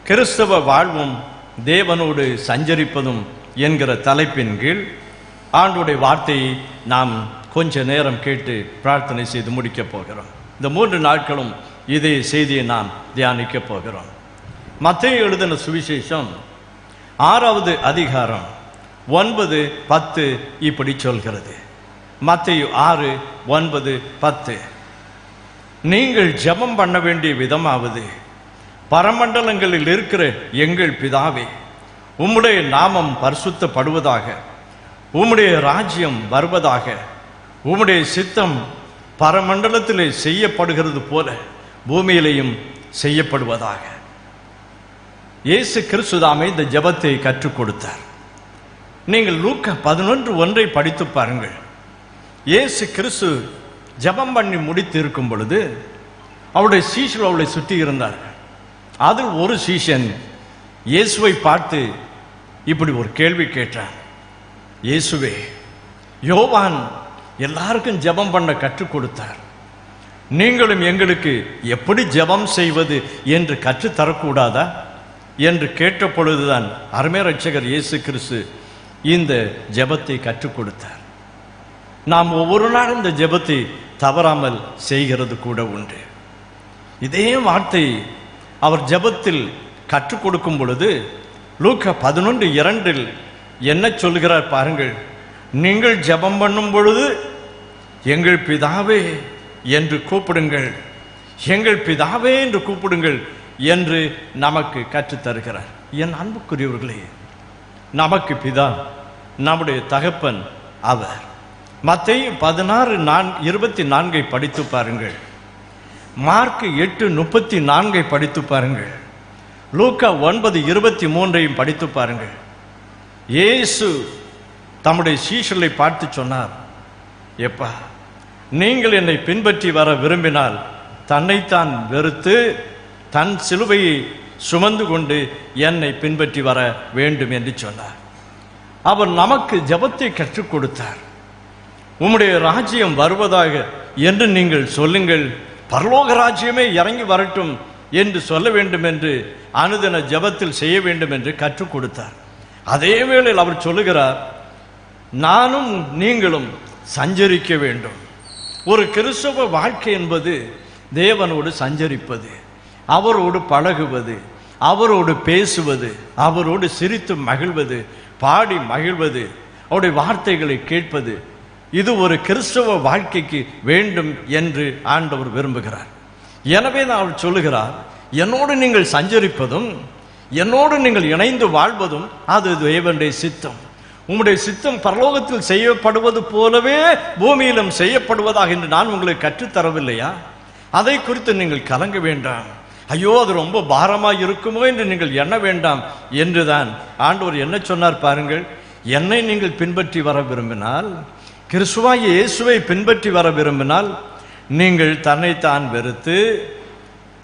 கிறிஸ்தவ வாழ்வும் தேவனோடு சஞ்சரிப்பதும் என்கிற தலைப்பின் கீழ் ஆண்டவருடைய வார்த்தையை நாம் கொஞ்ச நேரம் கேட்டு பிரார்த்தனை செய்து முடிக்கப் போகிறோம். இந்த 3 நாட்களும் இதே செய்தியை நாம் தியானிக்க போகிறோம். மத்தேயு எழுதின சுவிசேஷம் 6வது அதிகாரம் 9, 10 இப்படி சொல்கிறது. மத்தேயு 6, 9, 10. நீங்கள் ஜெபம் பண்ண வேண்டிய விதமாவது, பரமண்டலங்களில் இருக்கிற எங்கள் பிதாவே, உம்முடைய நாமம் பரிசுத்தப்படுவதாக, உம்முடைய ராஜ்யம் வருவதாக, உம்முடைய சித்தம் பரமண்டலத்திலே செய்யப்படுகிறது போல பூமியிலேயும் செய்யப்படுவதாக. இயேசு கிறிஸ்துதாமே இந்த ஜெபத்தை கற்றுக் கொடுத்தார். நீங்கள் லூக்கா 11:1 படித்து பாருங்கள். இயேசு கிறிஸ்து ஜெபம் பண்ணி முடித்து இருக்கும் பொழுது அவருடைய சீஷர்கள் அவளை சுற்றி இருந்தார்கள். அதில் ஒரு சீஷன் இயேசுவை பார்த்து இப்படி ஒரு கேள்வி கேட்டான். இயேசுவே, யோவான் எல்லாருக்கும் ஜெபம் பண்ண கற்றுக் கொடுத்தார், நீங்களும் எங்களுக்கு எப்படி ஜெபம் செய்வது என்று கற்றுத்தரக்கூடாதா என்று கேட்ட பொழுதுதான் அருமை இரட்சகர் இயேசு கிறிஸ்து இந்த ஜெபத்தை கற்றுக் கொடுத்தார். நாம் ஒவ்வொரு நாளும் இந்த ஜெபத்தை தவறாமல் செய்கிறது கூட உண்டு. இதே வார்த்தை அவர் ஜெபத்தில் கற்றுக் கொடுக்கும் பொழுது லூக்கா 11:2 என்ன சொல்கிறார் பாருங்கள். நீங்கள் ஜெபம் பண்ணும் பொழுது எங்கள் பிதாவே என்று கூப்பிடுங்கள், எங்கள் பிதாவே என்று கூப்பிடுங்கள் என்று நமக்கு கற்றுத் தருகிறார். என் அன்புக்குரியவர்களே, நமக்கு பிதா நம்முடைய தகப்பன் அவர். மத்தேயு 16:24 படித்து பாருங்கள். மார்க் 8:34 படித்து பாருங்கள். லூக்கா 9:23 படித்து பாருங்கள். இயேசு தம்முடைய சீஷர்களை பார்த்து சொன்னார், எப்பா, நீங்கள் என்னை பின்பற்றி வர விரும்பினால் தன்னைத்தான் வெறுத்து தன் சிலுவையை சுமந்து கொண்டு என்னை பின்பற்றி வர வேண்டும் என்று சொன்னார். அவர் நமக்கு ஜெபத்தை கற்றுக் கொடுத்தார். உம்முடைய ராஜ்யம் வருவதாக என்று நீங்கள் சொல்லுங்கள், பரலோக ராஜ்யமே இறங்கி வரட்டும் என்று சொல்ல வேண்டும் என்று அனுதின ஜெபத்தில் செய்ய வேண்டும் என்று கற்றுக் கொடுத்தார். அதே வேளையில் அவர் சொல்லுகிறார், நானும் நீங்களும் சஞ்சரிக்க வேண்டும். ஒரு கிறிஸ்தவ வாழ்க்கை என்பது தேவனோடு சஞ்சரிப்பது, அவரோடு பழகுவது, அவரோடு பேசுவது, அவரோடு சிரித்து மகிழ்வது, பாடி மகிழ்வது, அவருடைய வார்த்தைகளை கேட்பது. இது ஒரு கிறிஸ்தவ வாழ்க்கைக்கு வேண்டும் என்று ஆண்டவர் விரும்புகிறார். எனவே தான் அவர் சொல்லுகிறார், என்னோடு நீங்கள் சஞ்சரிப்பதும் என்னோடு நீங்கள் இணைந்து வாழ்வதும் அது தேவனுடைய சித்தம். உம்முடைய சித்தம் பரலோகத்தில் செய்யப்படுவது போலவே பூமியிலும் செய்யப்படுவதாக என்று நான் உங்களுக்கு கற்றுத்தரவில்லையா? அதை குறித்து நீங்கள் கலங்க வேண்டாம். ஐயோ, அது ரொம்ப பாரமாக இருக்குமோ என்று நீங்கள் எண்ண வேண்டாம் என்றுதான் ஆண்டவர் என்ன சொன்னார் பாருங்கள். என்னை நீங்கள் பின்பற்றி வர விரும்பினால், கிறிஸ்துவாகிய இயேசுவை பின்பற்றி வர விரும்பினால், நீங்கள் தன்னைத்தான் வெறுத்து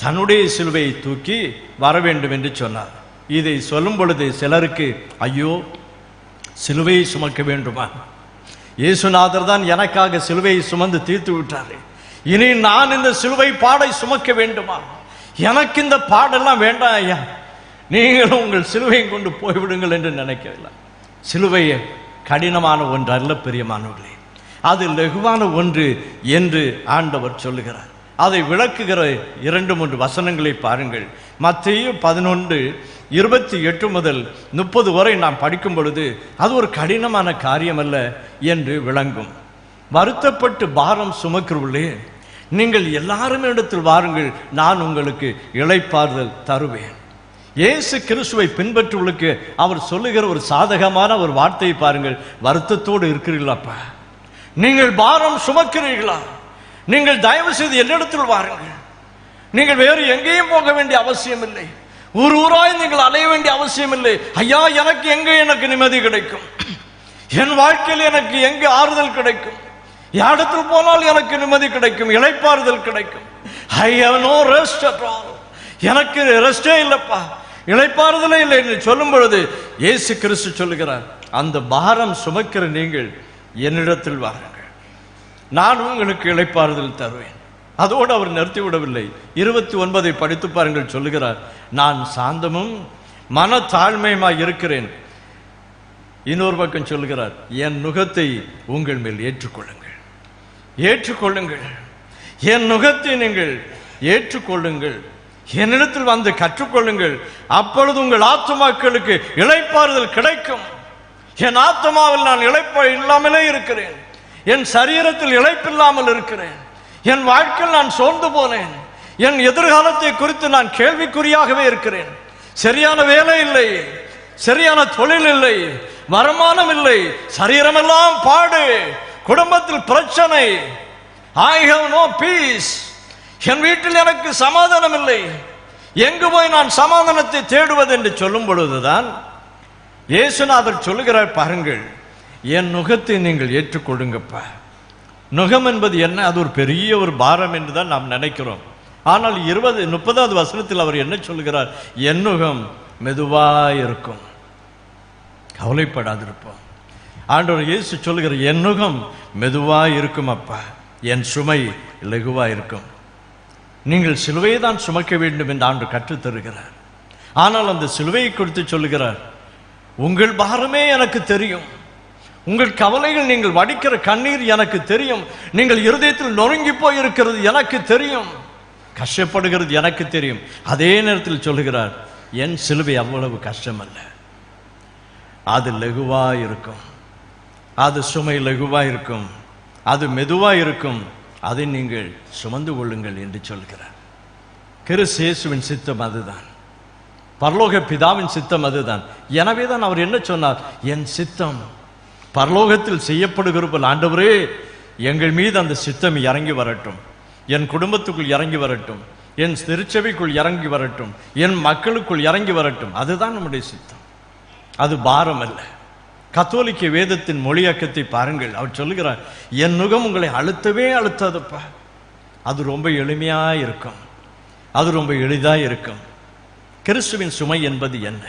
தன்னுடைய சிலுவையை தூக்கி வர வேண்டும் என்று சொன்னார். இதை சொல்லும் பொழுது சிலருக்கு, ஐயோ, சிலுவையை சுமக்க வேண்டுமா? இயேசுநாதர் தான் எனக்காக சிலுவையை சுமந்து தீர்த்து விட்டாரே, இனி நான் இந்த சிலுவை பாடை சுமக்க வேண்டுமா? எனக்கு இந்த பாடெல்லாம் வேண்டாம் ஐயா, நீங்களும் உங்கள் சிலுவையை கொண்டு போய்விடுங்கள் என்று நினைக்கவில்லை. சிலுவையை கடினமான ஒன்று அல்ல பிரியமானவர்களே, அது லகுவான ஒன்று என்று ஆண்டவர் சொல்லுகிறார். அதை விளக்குகிற 2-3 வசனங்களை பாருங்கள். மத்தேயு 11:28 முதல் 30 வரை நாம் படிக்கும் பொழுது அது ஒரு கடினமான காரியம் அல்ல என்று விளங்கும். வருத்தப்பட்டு பாரம் சுமக்கிறவர்களே, நீங்கள் எல்லாருமே இடத்தில் வாருங்கள், நான் உங்களுக்கு இளைப்பாறுதல் தருவேன். இயேசு கிறிஸ்துவை பின்பற்றுவர்களுக்கு அவர் சொல்லுகிற ஒரு சாதகமான ஒரு வார்த்தையை பாருங்கள். வருத்தத்தோடு இருக்கிறீர்களாப்பா, நீங்கள் பாரம் சுமக்கிறீர்களா? நீங்கள் தயவு செய்து என்னிடத்தில் வாருங்கள். நீங்கள் வேறு எங்கேயும் போக வேண்டிய அவசியம் இல்லை, ஊர் ஊராய் நீங்கள் அலைய வேண்டிய அவசியம் இல்லை. ஐயா, எனக்கு நிம்மதி கிடைக்கும், என் வாழ்க்கையில் எனக்கு எங்கே ஆறுதல் கிடைக்கும், இடத்தில் போனால் எனக்கு நிம்மதி கிடைக்கும், இளைப்பாறுதல் கிடைக்கும். I have no rest at all. எனக்கு ரெஸ்டே இல்லப்பா, இளைப்பாறுதலே இல்லை என்று சொல்லும் பொழுது இயேசு கிறிஸ்து சொல்லுகிறார், அந்த பாரம் சுமக்கிற நீங்கள் என்னிடத்தில் வாருங்கள், நான் உங்களுக்கு இளைப்பாறுதல் தருவேன். அதோடு அவர் நிறுத்தி விடவில்லை. 29 படித்து பாருங்கள். சொல்லுகிறார், நான் சாந்தமும் மனத்தாழ்மையுமாய் இருக்கிறேன். இன்னொரு பக்கம் சொல்லுகிறார், என் நுகத்தை உங்கள் மேல் ஏற்றுக்கொள்ளுங்கள். ஏற்றுக்கொள்ளுங்கள், என் நுகத்தை நீங்கள் ஏற்றுக்கொள்ளுங்கள், என்னிடத்தில் வந்து கற்றுக்கொள்ளுங்கள். அப்பொழுது உங்கள் ஆத்துமாக்களுக்கு இளைப்பாறுதல் கிடைக்கும். என் ஆத்மாவில் நான் இல்லாமலே இருக்கிறேன். என் சரீரத்தில் இளைப்பில்லாமல் இருக்கிறேன். என் வாழ்க்கையில் நான் சோர்ந்து போனேன். என் எதிர்காலத்தை குறித்து நான் கேள்விக்குறியாகவே இருக்கிறேன். சரியான வேலை இல்லை, சரியான தொழில் இல்லை, வருமானம் இல்லை, சரீரமெல்லாம் பாடு, குடும்பத்தில் பிரச்சனை. I have no peace. என் வீட்டில் எனக்கு சமாதானம் இல்லை. எங்கு போய் நான் சமாதானத்தை தேடுவது என்று சொல்லும் பொழுதுதான் இயேசுநாதர் சொல்லுகிறார், பாருங்கள், என் நுகத்தை நீங்கள் ஏற்றுக்கொள்ளுங்கப்பா. நுகம் என்பது என்ன? அது ஒரு பெரிய ஒரு பாரம் என்று தான் நாம் நினைக்கிறோம். ஆனால் 30வது வசனத்தில் அவர் என்ன சொல்லுகிறார்? என் நுகம் மெதுவாக இருக்கும், கவலைப்படாதிருப்போம். ஆண்டவர் இயேசு சொல்லுகிற, என் நுகம் மெதுவாக இருக்கும் அப்பா, என் சுமை லகுவாக இருக்கும். நீங்கள் சிலுவையை தான் சுமக்க வேண்டும் என்று ஆண்டவர் கற்றுத் தருகிறார். ஆனால் அந்த சிலுவையை குறித்து சொல்லுகிறார், உங்கள் பாரமே எனக்கு தெரியும், உங்கள் கவலைகள், நீங்கள் வடிக்கிற கண்ணீர் எனக்கு தெரியும், நீங்கள் இருதயத்தில் நொறுங்கி போய் இருக்கிறது எனக்கு தெரியும், கஷ்டப்படுகிறது எனக்கு தெரியும். அதே நேரத்தில் சொல்லுகிறார், என் சிலுவை அவ்வளவு கஷ்டம் அல்ல, அது லகுவா இருக்கும், அது சுமை லகுவா இருக்கும், அது மெதுவா இருக்கும், அதை நீங்கள் சுமந்து கொள்ளுங்கள் என்று சொல்கிறார். கிறிஸ்து இயேசுவின் சித்தம் அதுதான், பரலோக பிதாவின் சித்தம் அதுதான். எனவே தான் அவர் என்ன சொன்னார்? என் சித்தம் பரலோகத்தில் செய்யப்படுகிற போல் ஆண்டவரே எங்கள் மீது அந்த சித்தம் இறங்கி வரட்டும், என் குடும்பத்துக்குள் இறங்கி வரட்டும், என் திருச்சபைக்குள் இறங்கி வரட்டும், என் மக்களுக்குள் இறங்கி வரட்டும். அதுதான் நம்முடைய சித்தம், அது பாரம் அல்ல. கத்தோலிக்க வேதத்தின் மொழியாக்கத்தை பாருங்கள். அவர் சொல்லுகிறார், என் நுகம் உங்களை அழுத்தவே அழுத்தாதப்பா, அது ரொம்ப எளிமையா இருக்கும், அது ரொம்ப எளிதா இருக்கும். கிறிஸ்துவின் சுமை என்பது என்ன?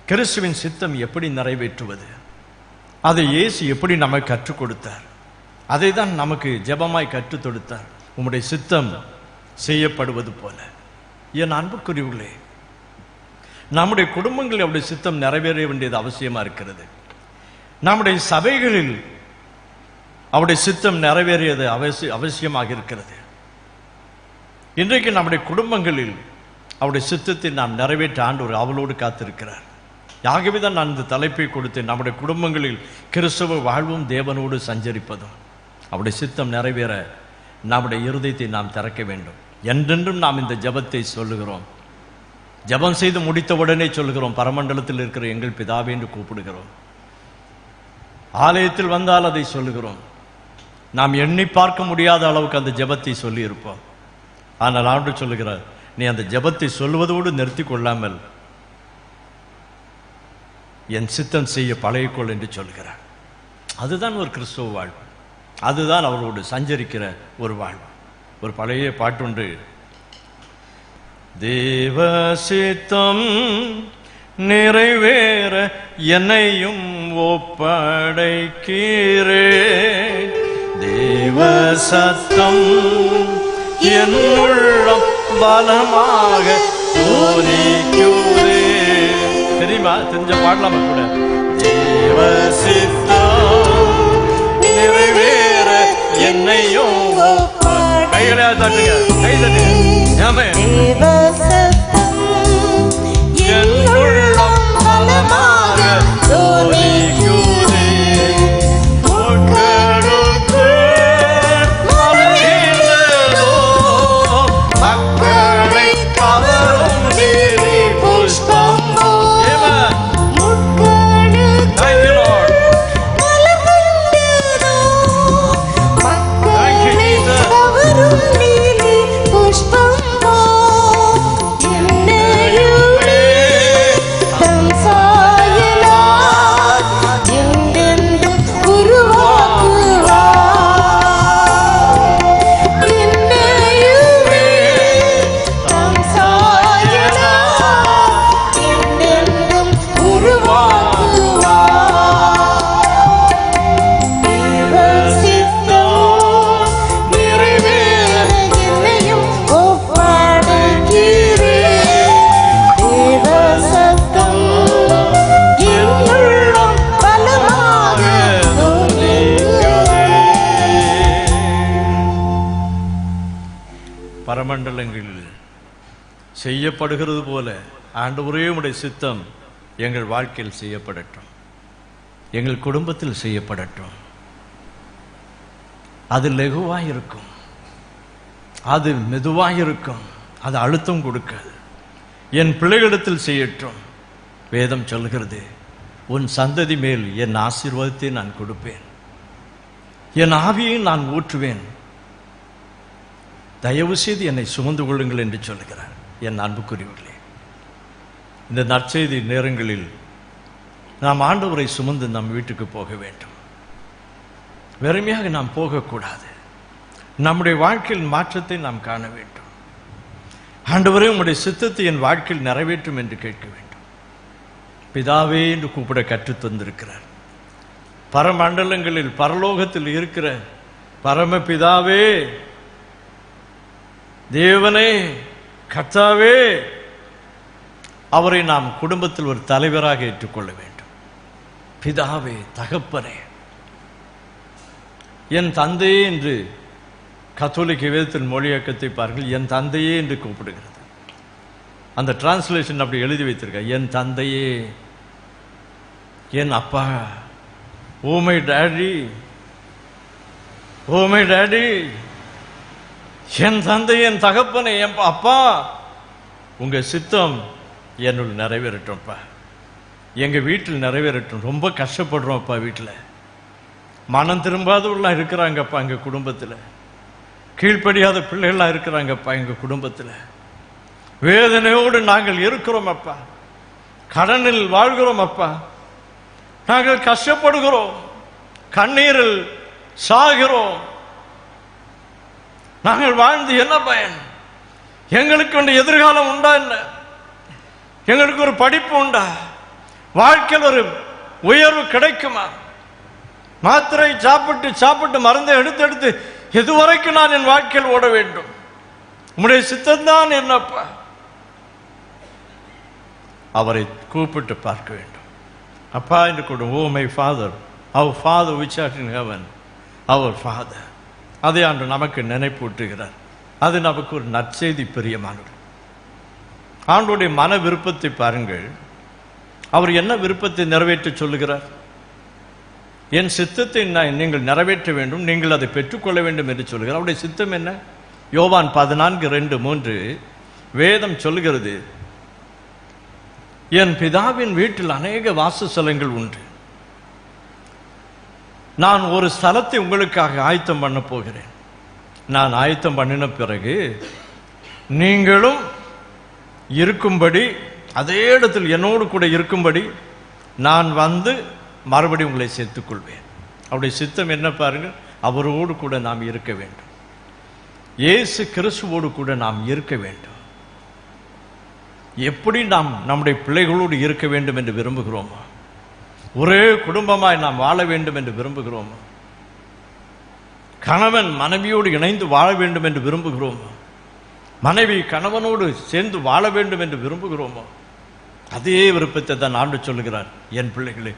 கிறிஸ்துவின் சித்தம் எப்படி நிறைவேற்றுவது? அதை இயேசு எப்படி நமக்கு கற்றுக் கொடுத்தார்? அதை தான் நமக்கு ஜெபமாய் கற்றுத் கொடுத்தார். உம்முடைய சித்தம் செய்யப்படுவது போல. என் அன்புக்குரியவர்களே, நம்முடைய குடும்பங்களில் அவருடைய சித்தம் நிறைவேற வேண்டியது அவசியமா இருக்கிறது. நம்முடைய சபைகளில் அவருடைய சித்தம் நிறைவேறியது அவசியமாக இருக்கிறது. இன்றைக்கு நம்முடைய குடும்பங்களில் அவருடைய சித்தத்தை நாம் நிறைவேற்ற ஆண்டவர் அவளோடு காத்திருக்கிறார். ஆகவே தான் நான் இந்த தலைப்பை கொடுத்தேன், நம்முடைய குடும்பங்களில் கிறிஸ்தவ வாழ்வும் தேவனோடு சஞ்சரிப்பதும். அவருடைய சித்தம் நிறைவேற நம்முடைய இருதயத்தை நாம் திறக்க வேண்டும். என்றென்றும் நாம் இந்த ஜெபத்தை சொல்லுகிறோம். ஜெபம் செய்து முடித்த உடனே சொல்லுகிறோம், பரமண்டலத்தில் இருக்கிற எங்கள் பிதாவே என்று கூப்பிடுகிறோம். ஆலயத்தில் வந்தால் அதை சொல்லுகிறோம். நாம் எண்ணி பார்க்க முடியாத அளவுக்கு அந்த ஜெபத்தை சொல்லி இருப்போம். ஆனால் ஆண்டவர் சொல்லுகிறார், நீ அந்த ஜெபத்தை சொல்வதோடு நிறுத்தி கொள்ளாமல் என் சித்தம் செய்ய பழகிக்கொள் என்று சொல்கிறார். அதுதான் ஒரு கிறிஸ்தவ வாழ்வு, அதுதான் அவரோடு சஞ்சரிக்கிற ஒரு வாழ்வு. ஒரு பழைய பாட்டுண்டு, தேவ சித்தம் நிறைவேற என்னையும் ஒப்படைக்கிறேன், தேவ சத்தம் என் உள்ளம் பலமாக தோனிக்குதே. தெரியுமா? தெரிஞ்ச பாடலாமா கூட? தேவ சித்தம் நிறைவேற என்னையும் கைகளை தட்டுங்க, கை தட்டுங்க. தேவ சத்தம் என் உள்ளம் பலமாக தோனிக்குதே, பரமண்டலங்களில் செய்யப்படுகிறது போல ஆண்டவரே உம்முடைய சித்தம் எங்கள் வாழ்க்கையில் செய்யப்படட்டும், எங்கள் குடும்பத்தில் செய்யப்படட்டும். அது லகுவாக இருக்கும், அது மெதுவாக இருக்கும், அது அழுத்தம் கொடுக்காது. என் பிள்ளைகளிடத்தில் செய்யட்டும். வேதம் சொல்கிறது, உன் சந்ததி மேல் என் ஆசீர்வாதத்தை நான் கொடுப்பேன், என் ஆவியை நான் ஊற்றுவேன், தயவு செய்து என்னை சுமந்து கொள்ளுங்கள் என்று சொல்லுகிறார். என் அன்புக்குரியவர்களே, இந்த நற்செய்தி நேரங்களில் நாம் ஆண்டவரை சுமந்து நம் வீட்டுக்கு போக வேண்டும். வெறுமையாக நாம் போகக்கூடாது. நம்முடைய வாழ்க்கையில் மாற்றத்தை நாம் காண வேண்டும். ஆண்டவரே உம்முடைய சித்தத்தை என் வாழ்க்கையில் நிறைவேற்றும் என்று கேட்க வேண்டும். பிதாவே என்று கூப்பிட கற்றுத் தந்திருக்கிறார். பரமண்டலங்களில் பரலோகத்தில் இருக்கிற பரமபிதாவே, தேவனே, கர்த்தாவே, அவரை நாம் குடும்பத்தில் ஒரு தலைவராக ஏற்றுக்கொள்ள வேண்டும். பிதாவே, தகப்பனே, என் தந்தையே என்று கத்தோலிக்க வேதத்தின் மொழியாக்கத்தை பாருங்கள். என் தந்தையே என்று கூப்பிடுகிறது. அந்த டிரான்ஸ்லேஷன் அப்படி எழுதி வைத்திருக்க, என் தந்தையே, என் அப்பா, oh my daddy, oh my daddy, என் தந்தை, என் தகப்பனே, என் அப்பா, உங்க சித்தம் என்னுள் நிறைவேறட்டும்ப்பா, எங்க வீட்டில் நிறைவேறட்டும். ரொம்ப கஷ்டப்படுறோம்ப்பா, வீட்டில் மனம் திரும்பாதவர்களாக இருக்கிறாங்கப்பா, எங்க குடும்பத்தில் கீழ்ப்படியாத பிள்ளைகளாக இருக்கிறாங்கப்பா, எங்க குடும்பத்தில் வேதனையோடு நாங்கள் இருக்கிறோம் அப்பா, கடனில் வாழ்கிறோம் அப்பா, நாங்கள் கஷ்டப்படுகிறோம், கண்ணீரில் சாகிறோம். நாங்கள் வாழ்ந்து என்ன பயன்? எங்களுக்கு ஒரு எதிர்காலம் உண்டா? என்ன எங்களுக்கு ஒரு படிப்பு உண்டா? வாழ்க்கையில் ஒரு உயர்வு கிடைக்குமா? மாத்திரை சாப்பிட்டு சாப்பிட்டு மருந்தை எடுத்து எடுத்து எதுவரைக்கும் நான் என் வாழ்க்கையில் ஓட வேண்டும்? உம்முடைய சித்தம்தான் என்னப்பா. அவரை கூப்பிட்டு பார்க்க வேண்டும். அப்பா என்று கூட, oh my father, our father which art in heaven, our father. அதை ஆண்டு நமக்கு நினைப்பூட்டுகிறார். அது நமக்கு ஒரு நற்செய்தி. பிரியமானவர், ஆண்டுடைய மன விருப்பத்தை பாருங்கள். அவர் என்ன விருப்பத்தை நிறைவேற்ற சொல்லுகிறார்? என் சித்தத்தை நீங்கள் நிறைவேற்ற வேண்டும், நீங்கள் அதை பெற்றுக்கொள்ள வேண்டும் என்று சொல்லுகிறார். அவருடைய சித்தம் என்ன? யோவான் 14:2-3 வேதம் சொல்லுகிறது, என் பிதாவின் வீட்டில் அநேக வாசஸ்தலங்கள் உண்டு, நான் ஒரு ஸ்தலத்தை உங்களுக்காக ஆயத்தம் பண்ண போகிறேன். நான் ஆயத்தம் பண்ணின பிறகு நீங்களும் இருக்கும்படி, அதே இடத்தில் என்னோடு கூட இருக்கும்படி நான் வந்து மறுபடியும் உங்களை சேர்த்துக் கொள்வேன். அவருடைய சித்தம் என்ன பாருங்கள்? அவரோடு கூட நாம் இருக்க வேண்டும். இயேசு கிறிஸ்துவோடு கூட நாம் இருக்க வேண்டும். எப்படி நாம் நம்முடைய பிள்ளைகளோடு இருக்க வேண்டும் என்று விரும்புகிறோமோ, ஒரே குடும்பமாய் நாம் வாழ வேண்டும் என்று விரும்புகிறோமோ, கணவன் மனைவியோடு இணைந்து வாழ வேண்டும் என்று விரும்புகிறோமோ, மனைவி கணவனோடு சேர்ந்து வாழ வேண்டும் என்று விரும்புகிறோமோ, அதே விருப்பத்தை தான் ஆண்டு சொல்லுகிறார். என் பிள்ளைகளே,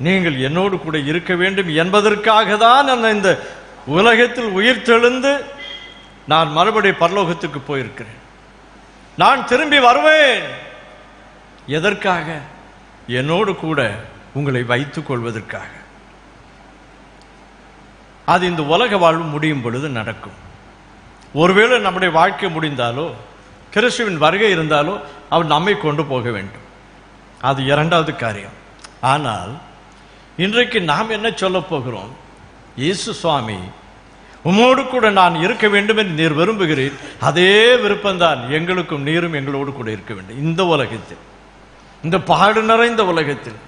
நீங்கள் என்னோடு கூட இருக்க வேண்டும் என்பதற்காக தான் நான் இந்த உலகத்தில் உயிர்த்தெழுந்து நான் மறுபடியும் பரலோகத்துக்கு போயிருக்கிறேன். நான் திரும்பி வருவேன். எதற்காக? என்னோடு கூட உங்களை வைத்துக் கொள்வதற்காக. அது இந்த உலக வாழ்வு முடியும் பொழுது நடக்கும். ஒருவேளை நம்முடைய வாழ்க்கை முடிந்தாலோ, கிறிஸ்துவின் வருகை இருந்தாலோ, அவர் நம்மை கொண்டு போக வேண்டும். அது இரண்டாவது காரியம். ஆனால் இன்றைக்கு நாம் என்ன சொல்ல போகிறோம்? இயேசு சுவாமி, உம்மோடு கூட நான் இருக்க வேண்டும் என்று நீர் விரும்புகிறீர். அதே விருப்பம்தான் எங்களுக்கும். நீரும் எங்களோடு கூட இருக்க வேண்டும். இந்த உலகத்தில், இந்த பாடு நிறைந்த உலகத்தில்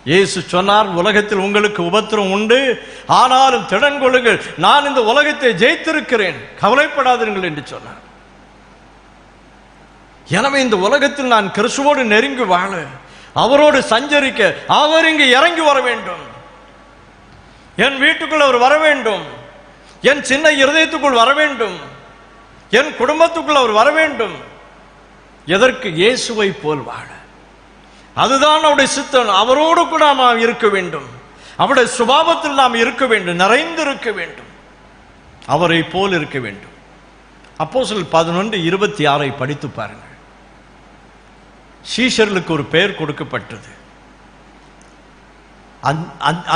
இயேசு சொன்னார், உலகத்தில் உங்களுக்கு உபத்திரம் உண்டு, ஆனாலும் திடன் கொள்ளுங்கள், நான் இந்த உலகத்தை ஜெயித்திருக்கிறேன், கவலைப்படாதீர்கள் என்று சொன்னார். எனவே இந்த உலகத்தில் நான் கிறிஸ்துவோடு நெருங்கி வாழ, அவரோடு சஞ்சரிக்க அவர் இங்கு இறங்கி வர வேண்டும். என் வீட்டுக்குள் அவர் வர வேண்டும். என் சின்ன இருதயத்துக்குள் வர வேண்டும். என் குடும்பத்துக்குள் அவர் வர வேண்டும். எதற்கு? இயேசுவை போல் வாழ. அதுதான் அவருடைய சித்தம். அவரோடு கூட நாம் இருக்க வேண்டும். அவருடைய சுபாவத்தில் நாம் இருக்க வேண்டும், நிறைந்து இருக்க வேண்டும், அவரை போல் இருக்க வேண்டும். அப்போஸ்தலர் 11:26 படித்து பாருங்கள். சீஷர்களுக்கு ஒரு பெயர் கொடுக்கப்பட்டது.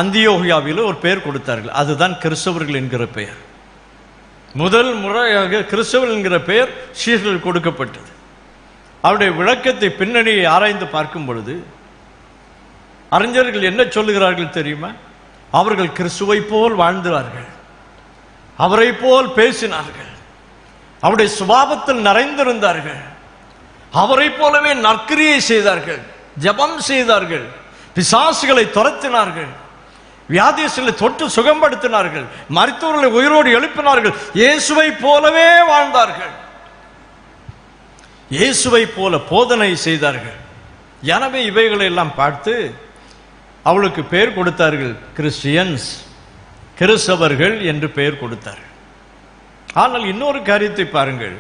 அந்தியோகியாவில் ஒரு பெயர் கொடுத்தார்கள். அதுதான் கிறிஸ்தவர்கள் என்கிற பெயர். முதல் முறையாக கிறிஸ்தவர்கள் என்கிற பெயர் சீஷர்கள் கொடுக்கப்பட்டது. அவருடைய விளக்கத்தை பின்னணியை ஆராய்ந்து பார்க்கும் பொழுது அறிஞர்கள் என்ன சொல்லுகிறார்கள் தெரியுமா? அவர்கள் கிறிஸ்துவை போல் வாழ்ந்தார்கள், அவரை போல் பேசினார்கள், அவருடைய சுபாவத்தில் நிறைந்திருந்தார்கள், அவரை போலவே நற்கிரியை செய்தார்கள், ஜெபம் செய்தார்கள், பிசாசுகளை துரத்தினார்கள், வியாதிகளை தொட்டு சுகப்படுத்தினார்கள், மரித்தோர்களை உயிரோடு எழுப்பினார்கள், இயேசுவை போலவே வாழ்ந்தார்கள், இயேசுவை போல போதனை செய்தார்கள். எனவே இவைகளை எல்லாம் பார்த்து அவளுக்கு பெயர் கொடுத்தார்கள், கிறிஸ்டியன்ஸ், கிறிஸ்தவர்கள் என்று பெயர் கொடுத்தார்கள். ஆனால் இன்னொரு காரியத்தை பாருங்கள்.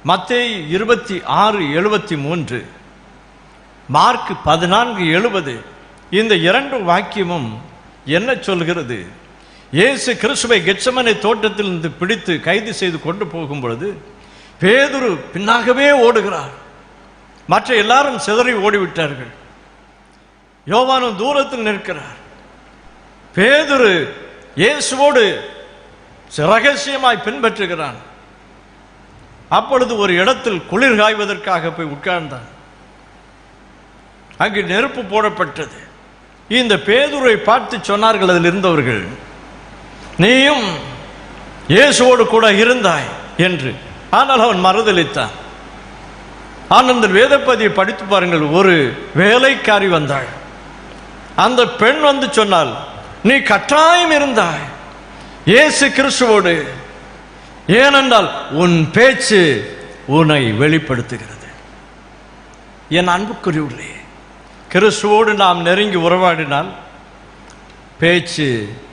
மத்தேயு 26:73, மார்க் 14:70, இந்த இரண்டு வாக்கியமும் என்ன சொல்கிறது? இயேசு கிறிஸ்துவை கெத்செமனே தோட்டத்திலிருந்து பிடித்து கைது செய்து கொண்டு போகும் பொழுது பேதுரு பின்னாகவே ஓடுகிறார். மற்ற எல்லாரும் சிதறி ஓடிவிட்டார்கள். யோவானும் தூரத்தில் நிற்கிறார். பேதுரு இயேசுவோடு ரகசியமாய் பின்பற்றுகிறான். அப்பொழுது ஒரு இடத்தில் குளிர் காய்வதற்காக போய் உட்கார்ந்தான். அங்கு நெருப்பு போடப்பட்டது. இந்த பேதுருவை பார்த்து சொன்னார்கள் அதில் இருந்தவர்கள், நீயும் இயேசுவோடு கூட இருந்தாய் என்று. ஆனால் அவன் மறுதலித்தான். ஆனந்த வேதப்பதியை படித்து பாருங்கள். ஒரு வேலைக்காரி வந்தாள். அந்த பெண் வந்து சொன்னால், நீ கட்டாயம் இருந்தாய் இயேசு கிறிஸ்துவோடு, ஏனென்றால் உன் பேச்சு உன்னை வெளிப்படுத்துகிறது. என் அன்புக்குரியவர்களே, கிறிஸ்துவோடு நாம் நெருங்கி உறவாடினால் பேச்சு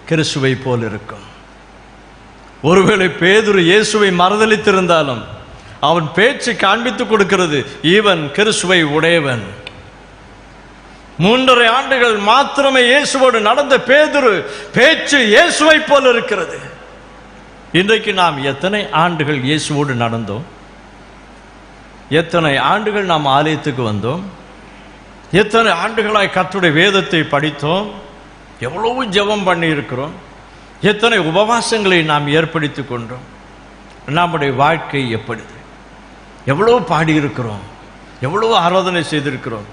கிறிஸ்துவை போல் இருக்கும். ஒருவேளை பேதுரு இயேசுவை மறுதலித்திருந்தாலும் அவன் பேச்சு காண்பித்துக் கொடுக்கிறது, இவன் கிறிஸ்துவை உடையவன். 3.5 ஆண்டுகள் மாத்திரமே இயேசுவோடு நடந்த பேதுரு பேச்சு இயேசுவை போல் இருக்கிறது. இன்றைக்கு நாம் எத்தனை ஆண்டுகள் இயேசுவோடு நடந்தோம்? எத்தனை ஆண்டுகள் நாம் ஆலயத்துக்கு வந்தோம்? எத்தனை ஆண்டுகளாய் கர்த்தருடைய வேதத்தை படித்தோம்? எவ்வளவு ஜெபம் பண்ணி இருக்கிறோம்? எத்தனை உபவாசங்களை நாம் ஏற்படுத்தி கொண்டோம்? நம்முடைய வாழ்க்கை எப்படி? எவ்வளவு பாடியிருக்கிறோம், எவ்வளவு ஆராதனை செய்திருக்கிறோம்,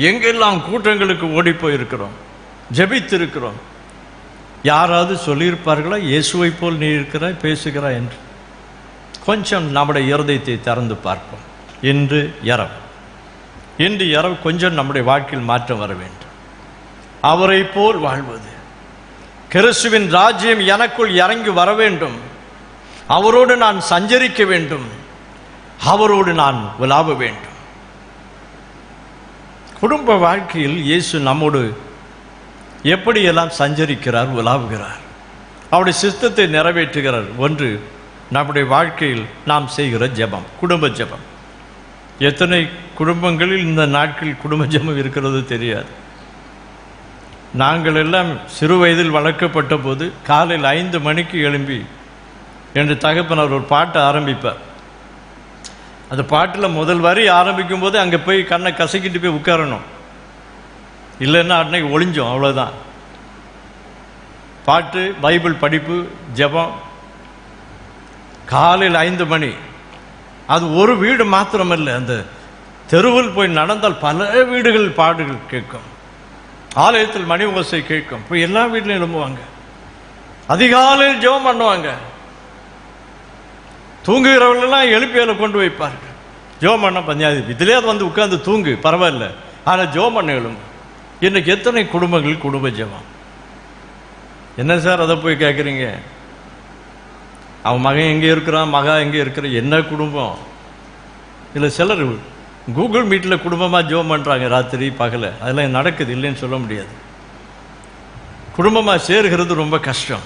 எங்கெல்லாம் கூட்டங்களுக்கு ஓடி போயிருக்கிறோம், ஜெபித்திருக்கிறோம். யாராவது சொல்லியிருப்பார்களா இயேசுவை போல் நீ இருக்கிறாய் பேசுகிறாய் என்று? கொஞ்சம் நம்முடைய இருதயத்தை திறந்து பார்ப்போம். இன்று இரவு கொஞ்சம் நம்முடைய வாழ்க்கையில் மாற்றம் வர வேண்டும். அவரை போல் வாழ்வது, கிறிஸ்துவின் ராஜ்யம் எனக்குள் இறங்கி வர வேண்டும், அவரோடு நான் சஞ்சரிக்க வேண்டும், அவரோடு நான் விலாவ வேண்டும். குடும்ப வாழ்க்கையில் இயேசு நம்மோடு எப்படியெல்லாம் சஞ்சரிக்கிறார், விலாவுகிறார், அவருடைய சித்தத்தை நிறைவேற்றுகிறார். ஒன்று, நம்முடைய வாழ்க்கையில் நாம் செய்கிற ஜெபம், குடும்ப ஜெபம். எத்தனை குடும்பங்களில் இந்த நாட்களில் குடும்ப ஜெபம் இருக்கிறது தெரியாது. நாங்கள் எல்லாம் சிறு வயதில் வளர்க்கப்பட்ட போது காலையில் 5 மணிக்கு எழும்பி என்று தகப்பனர் ஒரு பாட்டை ஆரம்பிப்பார். அந்த பாட்டில் முதல் வரி ஆரம்பிக்கும் போது அங்கே போய் கண்ணை கசக்கிட்டு போய் உட்காரணும், இல்லைன்னா அன்னைக்கு ஒளிஞ்சோம், அவ்வளோதான். பாட்டு, பைபிள் படிப்பு, ஜெபம். காலையில் 5 மணி. அது ஒரு வீடு மாத்திரமல்ல, அந்த தெருவில் போய் நடந்தால் பல வீடுகள் பாடுகள் கேட்கும், ஆலயத்தில் மணி ஓசை கேட்கும். இப்போ எல்லா வீட்லையும் எழும்புவாங்க, அதிகாலையில் ஜெபம் பண்ணுவாங்க. தூங்குகிறவர்களெல்லாம் எழுப்பியில கொண்டு வைப்பார்கள். ஜெபம் பண்ண பஞ்சாதி இதிலே அது வந்து உட்கார்ந்து தூங்கு பரவாயில்ல, ஆனால் ஜெபம் பண்ண எழும்பு. இன்னைக்கு எத்தனை குடும்பங்கள் குடும்ப ஜெபம்? என்ன சார் அதை போய் கேட்குறீங்க? அவன் மகன் எங்கே இருக்கிறான், மகா எங்கே இருக்கிற, என்ன குடும்பம்? இல்லை சிலர் கூகுள் மீட்டில் குடும்பமாக ஜெபம் பண்ணுறாங்க ராத்திரி பகலை. அதெல்லாம் நடக்குது, இல்லைன்னு சொல்ல முடியாது. குடும்பமாக சேருகிறது ரொம்ப கஷ்டம்.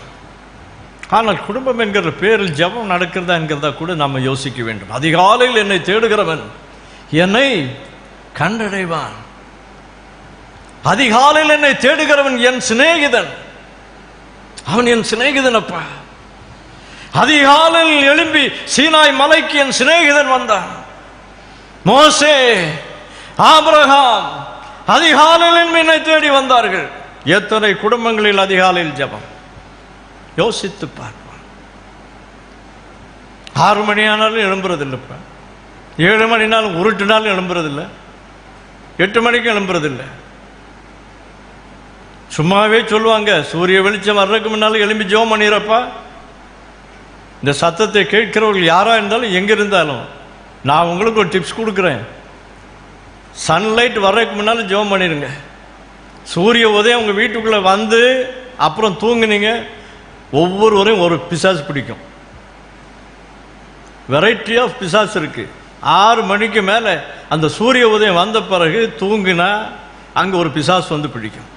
ஆனால் குடும்பம் என்கிற பேரில் ஜெபம் நடக்கிறதா என்கிறதா கூட நம்ம யோசிக்க வேண்டும். அதிகாலையில் என்னை தேடுகிறவன் என்னை கண்டடைவான். அதிகாலையில் என்னை தேடுகிறவன் என் சிநேகிதன், அவன் என் சிநேகிதன். அப்பா, அதிகாலையில் எழும்பி சீனாய் மலைக்கு என் சிநேகிதன் வந்தான். மோசே, ஆபிரகாம் அதிகாலையில் என்னை தேடி வந்தார்கள். எத்தனை குடும்பங்களில் அதிகாலையில் ஜெபம்? யோசித்து பார்ப்போம். 6 மணி ஆனாலும் எழும்புறதில்லைப்பா. 7 மணினாலும் உருட்டுனாலும் எழும்புறதில்லை. 8 மணிக்கு எழும்புறதில்லை. சும்மாவே சொல்லுவாங்க, சூரிய வெளிச்சம் வர்றதுக்கு முன்னாலும் எழும்பி ஜெபம் பண்ணிடுறப்பா. இந்த சத்தத்தை கேட்கிறவர்கள் யாரா இருந்தாலும் எங்க இருந்தாலும் நான் உங்களுக்கு ஒரு டிப்ஸ் கொடுக்குறேன். சன்லைட் வர்றதுக்கு முன்னாலும் ஜெபம் பண்ணிடுங்க. சூரிய உதயம் உங்கள் வீட்டுக்குள்ளே வந்து அப்புறம் தூங்குனீங்க, ஒவ்வொருவரையும் ஒரு பிசாசு பிடிக்கும். வெரைட்டி ஆஃப் பிசாசு இருக்கு. 6 மணிக்கு மேலே அந்த சூரிய உதயம் வந்த பிறகு தூங்குனா அங்கே ஒரு பிசாசு வந்து பிடிக்கும்.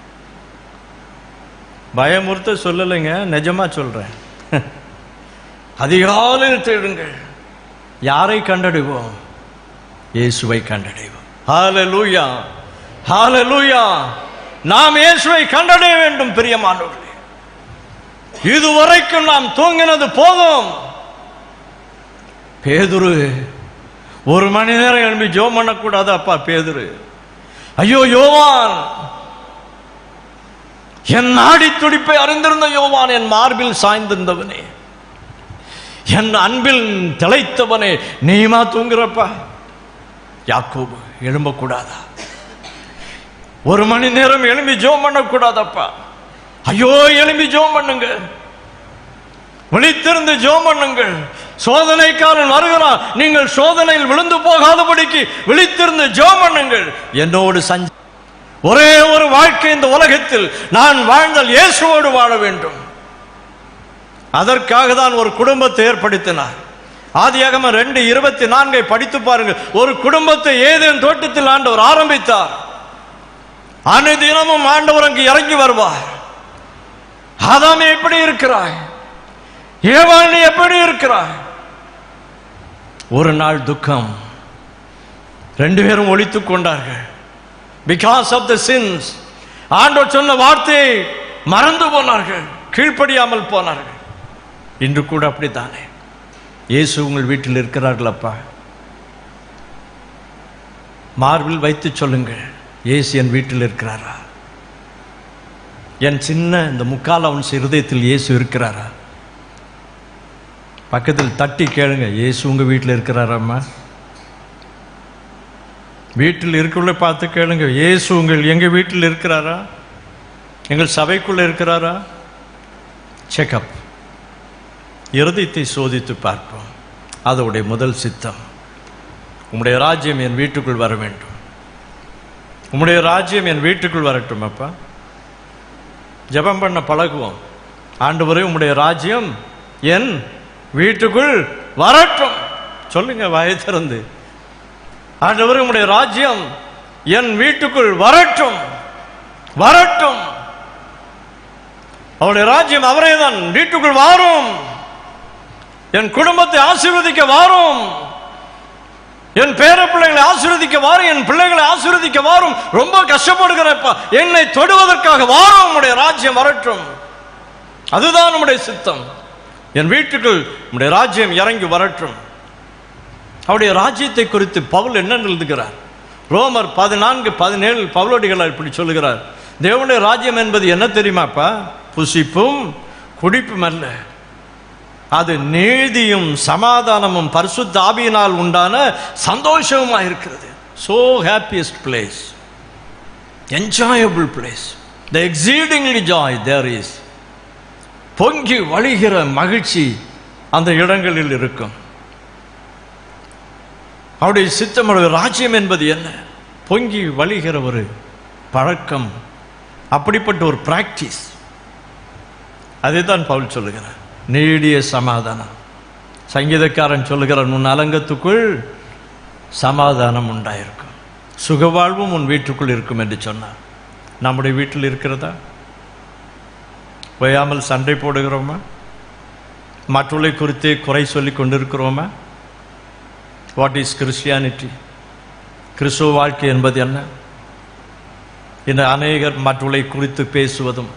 பயமுறுத்த சொல்லலைங்க, நிஜமா சொல்றேன். அதிகாலையில் தேடுங்கள். யாரை கண்டடைவோம்? இயேசுவை கண்டடைவோம். ஹல்லேலூயா, ஹல்லேலூயா. நாம் இயேசுவை கண்டடைய வேண்டும். பிரியமானவர்களே, இதுவரைக்கும் நாம் தூங்கினது போதும். பேதுரு 1 மணி நேரம் எழுப்பி ஜெபம் பண்ணக்கூடாது அப்பா? பேதுரு, ஐயோ யோவான், என் நாடி துடிப்பை அறிந்திருந்த யோவான், என் மார்பில் சாய்ந்திருந்தவனே, என் அன்பில் திளைத்தவனே, நீமா தூங்குறப்பா? யாக்கோபு, எழும்பக்கூடாதா? 1 மணி நேரம் எழும்பி ஜெபம் பண்ணக்கூடாதப்பா? ஐயோ, எழும்பி ஜெபம் பண்ணுங்க, விழித்திருந்து ஜெபம் பண்ணுங்கள். சோதனைக்காரன் வருகிறான், நீங்கள் சோதனையில் விழுந்து போகாதபடிக்கு விழித்திருந்து ஜெபம் பண்ணுங்கள். என்னோடு ஒரே ஒரு வாழ்க்கை இந்த உலகத்தில் நான் வாழ்ந்தால் இயேசுவோடு வாழ வேண்டும். அதற்காக தான் ஒரு குடும்பத்தை ஏற்படுத்தினார். ஆதியாகமம் 2:24 படித்து பாருங்கள். ஒரு குடும்பத்தை ஏதேன் தோட்டத்தில் ஆண்டவர் ஆரம்பித்தார். அனுதினமும் ஆண்டவர் அங்கு இறங்கி வருவார். ஆதாமே எப்படி இருக்கிறாய்? ஏவாள் நீ எப்படி இருக்கிறாய்? ஒரு நாள் துக்கம், 2 பேரும் ஒழித்துக் கொண்டார்கள். Because of the sins. ஆண்டவர் சொன்ன வார்த்தையை மறந்து போனார்கள், கீழ்ப்படியாமல் போனார்கள். இன்று கூட அப்படித்தானே? இயேசு உங்கள் வீட்டில் இருக்கிறார்களப்பா? மார்பில் வைத்து சொல்லுங்கள், இயேசு என் வீட்டில் இருக்கிறாரா? என் சின்ன இந்த 3/4 அவுன்ஸ் இருதயத்தில் இயேசு இருக்கிறாரா? பக்கத்தில் தட்டி கேளுங்க, இயேசு உங்க வீட்டில் இருக்கிறாராம்மா? வீட்டில் இருக்குள்ள பார்த்து கேளுங்க, இயேசு எங்க வீட்டில் இருக்கிறாரா? எங்கள் சபைக்குள்ள இருக்கிறாரா? செக்அப். இருதயத்தை சோதித்து பார்ப்போம். அதோடைய முதல் சித்தம், உம்முடைய ராஜ்யம் என் வீட்டுக்குள் வர வேண்டும். உம்முடைய ராஜ்யம் என் வீட்டுக்குள் வரட்டும் அப்பா. ஜெபம் பண்ண பழகுவோம். ஆண்டவரே, உம்முடைய ராஜ்யம் என் வீட்டுக்குள் வரட்டும். சொல்லுங்க வாயை திறந்து, ஆண்டவரே, உம்முடைய ராஜ்யம் என் வீட்டுக்குள் வரட்டும், வரட்டும். அவருடைய ராஜ்யம் அவரே தான் வீட்டுக்குள் வாரும். என் குடும்பத்தை ஆசீர்வதிக்க வாரும். என் பேர பிள்ளைகளை ஆசீர்வதிக்க வாரும். என் பிள்ளைகளை ஆசீர்வதிக்க வாரும். ரொம்ப கஷ்டப்படுகிறப்பா, என்னை தொடுவதற்காக வாரும். உம்முடைய ராஜ்யம் வரட்டும். அதுதான் நம்முடைய சித்தம். என் வீட்டுக்குள் உம்முடைய ராஜ்யம் இறங்கி வரட்டும். அவருடைய ராஜ்யத்தை குறித்து பவுல் என்ன எழுதுகிறார்? ரோமர் 14:17 பவுலடிகளார் இப்படி சொல்லுகிறார். தேவனுடைய ராஜ்யம் என்பது என்ன தெரியுமாப்பா? புசிப்பும் குடிப்பும் அல்ல, அது நீதியும் சமாதானமும் பரிசுத்த ஆவியினால் உண்டான சந்தோஷமா இருக்கிறது. so happiest place, enjoyable place, the exceedingly joy there is. பொங்கி வழிகிற மகிழ்ச்சி அந்த இடங்களில் இருக்கும். அவருடைய சித்தம், ராஜ்யம் என்பது என்ன? பொங்கி வழிகிற ஒரு பழக்கம், அப்படிப்பட்ட ஒரு பிராக்டிஸ். அதைத்தான் பவுல் சொல்லுகிறார். நீடிய சமாதானம். சங்கீதக்காரன் சொல்லுகிறான், உன் அலங்கத்துக்குள் சமாதானம் உண்டாயிருக்கும், சுகவாழ்வும் உன் வீட்டுக்குள் இருக்கும் என்று சொன்னார். நம்முடைய வீட்டில் இருக்கிறதா? ஓயாமல் சண்டை போடுகிறோமா? மற்றவர்களை குறித்து குறை சொல்லி கொண்டிருக்கிறோமா? What is Christianity? கிறிஸ்துவ வாழ்க்கை என்பது என்ன? இந்த அநேகர் மற்றவர்களை குறித்து பேசுவதும்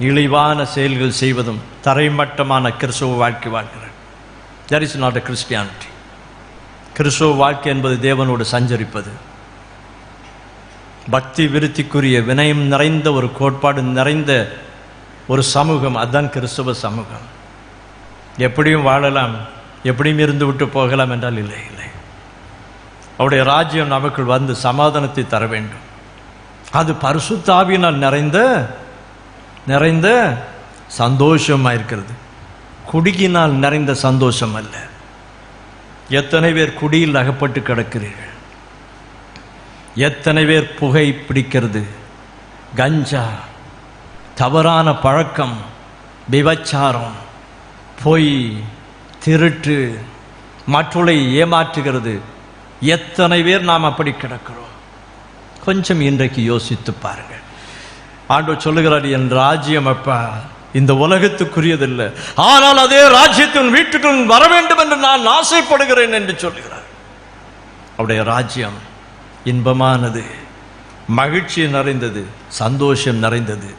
இழிவான செயல்கள் செய்வதும் தரைமட்டமான கிறிஸ்தவ வாழ்க்கை வாழ்கிறார். That is not a Christianity. கிறிஸ்தவ வாழ்க்கை என்பது தேவனோடு சஞ்சரிப்பது, பக்தி விருத்திக்குரிய வினயம் நிறைந்த ஒரு கோட்பாடு நிறைந்த ஒரு சமூகம். அதுதான் கிறிஸ்தவ சமூகம். எப்படியும் வாழலாம், எப்படியும் இருந்து விட்டு போகலாம் என்றால் இல்லை இல்லை. அவருடைய ராஜ்யம் நமக்குள் வந்து சமாதானத்தை தர வேண்டும். அது பரிசுத்த ஆவியினால் நிறைந்த சந்தோஷமாக இருக்கிறது. குடியினால் நிறைந்த சந்தோஷம் அல்ல. எத்தனை பேர் குடியில் அகப்பட்டு கிடக்கிறீர்கள்? எத்தனை பேர் புகை பிடிக்கிறது, கஞ்சா, தவறான பழக்கம், விபச்சாரம், பொய், திருட்டு, மற்றவர்களை ஏமாற்றுகிறது. எத்தனை பேர் நாம் அப்படி கிடக்கிறோம்? கொஞ்சம் இன்றைக்கு யோசித்து பாருங்கள். ஆண்டவர் சொல்லுகிறார், என் ராஜ்யம் அப்பா இந்த உலகத்துக்குரியதில்லை, ஆனால் அதே ராஜ்யத்தின் வீட்டுக்குள் வர வேண்டும் என்று நான் ஆசைப்படுகிறேன் என்று சொல்லுகிறார். அவருடைய ராஜ்யம் இன்பமானது, மகிழ்ச்சி நிறைந்தது, சந்தோஷம் நிறைந்தது,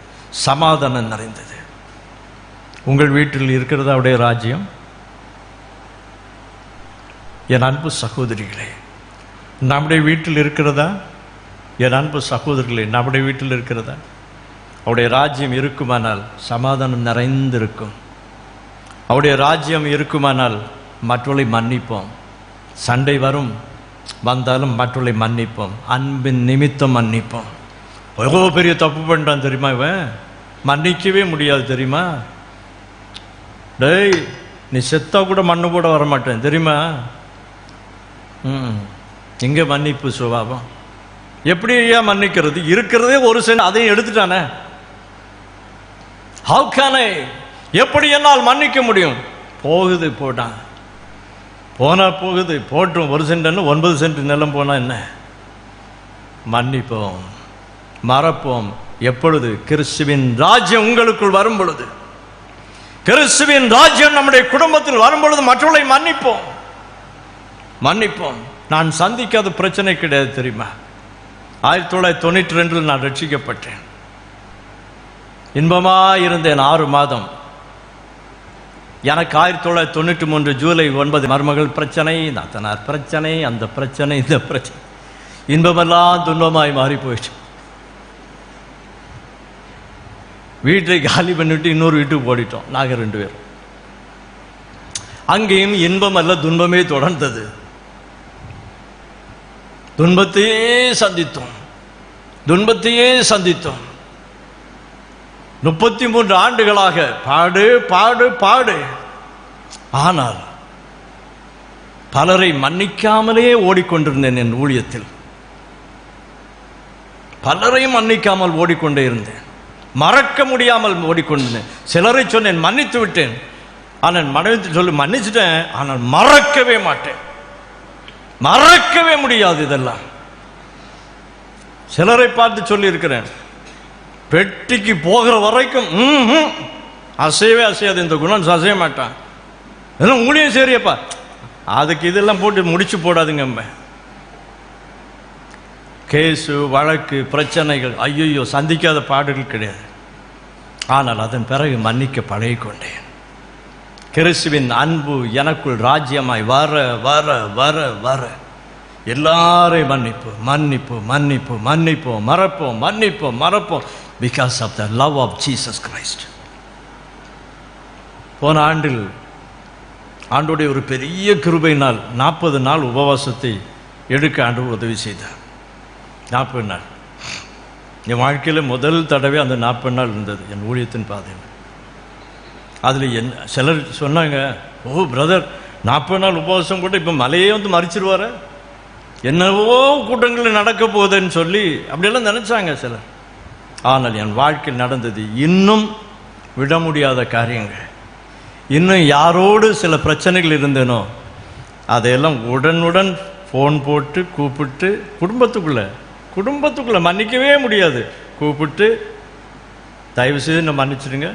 சமாதானம் நிறைந்தது. உங்கள் வீட்டில் இருக்கிறதா அவருடைய ராஜ்யம்? என் அன்பு சகோதரிகளே, நம்முடைய வீட்டில் இருக்கிறதா? என் அன்பு சகோதரர்களே, நம்முடைய வீட்டில் இருக்கிறதா? அவருடைய ராஜ்யம் இருக்குமானால் சமாதானம் நிறைந்திருக்கும். அவருடைய ராஜ்யம் இருக்குமானால் மற்றவர்களை மன்னிப்போம். சண்டை வந்தாலும் மற்றவர்களை மன்னிப்போம். அன்பின் நிமித்தம் மன்னிப்போம். எவ்வளோ பெரிய தப்பு பண்ணுறான் தெரியுமா இவன், மன்னிக்கவே முடியாது தெரியுமா? டேய், நீ செத்தா கூட மண்ணு கூட வரமாட்டேன் தெரியுமா? எங்கே மன்னிப்பு சுபாவம்? எப்படி ஐயா மன்னிக்கிறது? இருக்கிறதே ஒரு சென்ட், அதையும் எடுத்துட்டானே. ஹவ் கேன் ஐ, எப்படி என்னால் மன்னிக்க முடியும்? போகுது போட்டான், போனா போகுது, போட்டும். 1 சென்ட் 9 சென்ட் நிலம் போனா என்ன? மன்னிப்போம், மறப்போம். எப்பொழுது? கிறிஸ்துவின் ராஜ்யம் உங்களுக்குள் வரும் பொழுது, கிறிஸ்துவின் ராஜ்யம் நம்முடைய குடும்பத்தில் வரும் பொழுது மற்றவர்களை மன்னிப்போம். நான் சந்திக்காத பிரச்சனை கிடையாது தெரியுமா? 1992 நான் ரட்சிக்கப்பட்டேன். இன்பமாக இருந்தேன் 6 மாதம். எனக்கு 1993 ஜூலை 9 மருமகள் பிரச்சனை, நாத்தனார் பிரச்சனை, அந்த பிரச்சனை, இந்த பிரச்சனை, இன்பமெல்லாம் துன்பமாய் மாறி போயிடுச்சு. வீட்டை காலி பண்ணிவிட்டு இன்னொரு வீட்டுக்கு ஓடிட்டோம் நாங்கள் 2 பேரும். அங்கேயும் இன்பம் அல்ல துன்பமே தொடர்ந்தது. துன்பத்தையே சந்தித்தோம். 33 ஆண்டுகளாக பாடு. ஆனால் பலரை மன்னிக்காமலே ஓடிக்கொண்டிருந்தேன். என் ஊழியத்தில் பலரையும் மன்னிக்காமல் ஓடிக்கொண்டே இருந்தேன். மறக்க முடியாமல் ஓடிக்கொண்டிருந்தேன். சிலரை சொன்னேன், மன்னித்து விட்டேன். ஆனால் மனைவி சொல்லி மன்னிச்சுட்டேன், ஆனால் மறக்கவே மாட்டேன், மறக்கவே முடியாது. இதெல்லாம் சிலரை பார்த்து சொல்லி இருக்கிறேன், பெட்டிக்கு போகிற வரைக்கும் அசையவே அசையாது, இந்த குணம் அசைய மாட்டான். இதெல்லாம் ஊழியம் சரியப்பா, அதுக்கு இதெல்லாம் போட்டு முடிச்சு போடாதுங்க. கேஸு, வழக்கு, பிரச்சனைகள், ஐயோ சந்திக்காத பாடுகள் கிடையாது. ஆனால் அதன் பிறகு மன்னிக்க பழகிக்கொண்டேன். கிறிஸ்துவின் அன்பு எனக்குள் ராஜ்யமாய் வர வர வர வர எல்லாரையும் மன்னிப்போம், மறப்போம், because of the love of Jesus Christ. போன ஆண்டில் ஆண்டோடைய ஒரு பெரிய கிருபையினால் 40 நாள் உபவாசத்தை எடுக்க ஆண்டவர் உதவி செய்தார். 40 நாள் என் வாழ்க்கையில் முதல் தடவை அந்த 40 நாள் இருந்தது என் ஊழியத்தின் பாதையில். அதில் சிலர் சொன்னாங்க, ஓ பிரதர் 40 நாள் உபவாசம் கூட இப்போ மலையே வந்து மறிச்சிருவார, என்னவோ கூட்டங்கள் நடக்க போகுதுன்னு சொல்லி அப்படியெல்லாம் நினச்சாங்க சிலர். ஆனால் என் வாழ்க்கையில் நடந்தது இன்னும் விட முடியாத காரியங்கள். இன்னும் யாரோடு சில பிரச்சனைகள் இருந்தேனோ அதையெல்லாம் உடனுடன் ஃபோன் போட்டு கூப்பிட்டு குடும்பத்துக்குள்ளே மன்னிக்கவே முடியாது, கூப்பிட்டு தயவு செய்து நான் மன்னிச்சிடுங்க.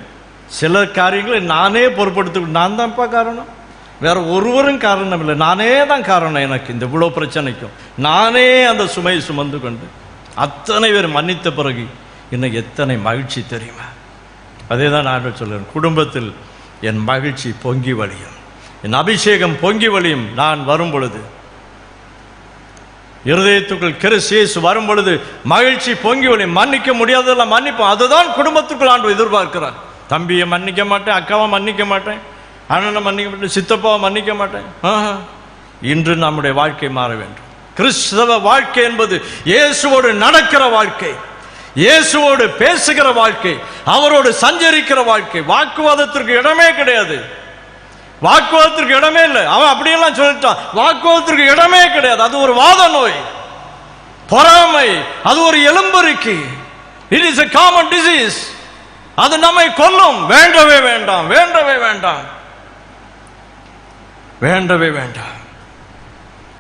சில காரியங்களை நானே பொறுப்படுத்த, நான் தான்ப்பா காரணம், வேற ஒருவரும் காரணம் இல்லை, நானே தான் காரணம். எனக்கு இந்த இவ்வளோ பிரச்சனைக்கும் நானே அந்த சுமையை சுமந்து கொண்டு அத்தனை பேர் மன்னித்த பிறகு இன்னும் எத்தனை மகிழ்ச்சி தெரியுமா? அதே தான் நான் சொல்கிறேன், குடும்பத்தில் என் மகிழ்ச்சி பொங்கி வழியும், என் அபிஷேகம் பொங்கி வழியும். நான் வரும் பொழுது, இருதயத்துக்குள் கிறிஸ்து இயேசு வரும் பொழுது மகிழ்ச்சி பொங்கி வழியும். மன்னிக்க முடியாததெல்லாம் மன்னிப்போம். அதுதான் குடும்பத்துக்குள் ஆண்டு எதிர்பார்க்கிறார். தம்பியை மன்னிக்க மாட்டேன், அக்காவை மன்னிக்க மாட்டேன், அண்ணனை மன்னிக்க மாட்டேன், சித்தப்பாவை மன்னிக்க மாட்டேன். இன்று நம்முடைய வாழ்க்கை மாற வேண்டும். கிறிஸ்தவ வாழ்க்கை என்பது இயேசுவோடு நடக்கிற வாழ்க்கை, இயேசுவோடு பேசுகிற வாழ்க்கை, அவரோடு சஞ்சரிக்கிற வாழ்க்கை. வாக்குவாதத்திற்கு இடமே கிடையாது. வாக்குவாதத்திற்கு இடமே இல்லை. அவன் அப்படியெல்லாம் சொல்லிட்டான், வாக்குவாதத்திற்கு இடமே கிடையாது. அது ஒரு வாத நோய், பொறாமை, அது ஒரு எலும்பறிக்கை. It is a common disease. அது நம்மை கொல்லும். வேண்டவே வேண்டாம், வேண்டவே வேண்டாம், வேண்டவே வேண்டாம்.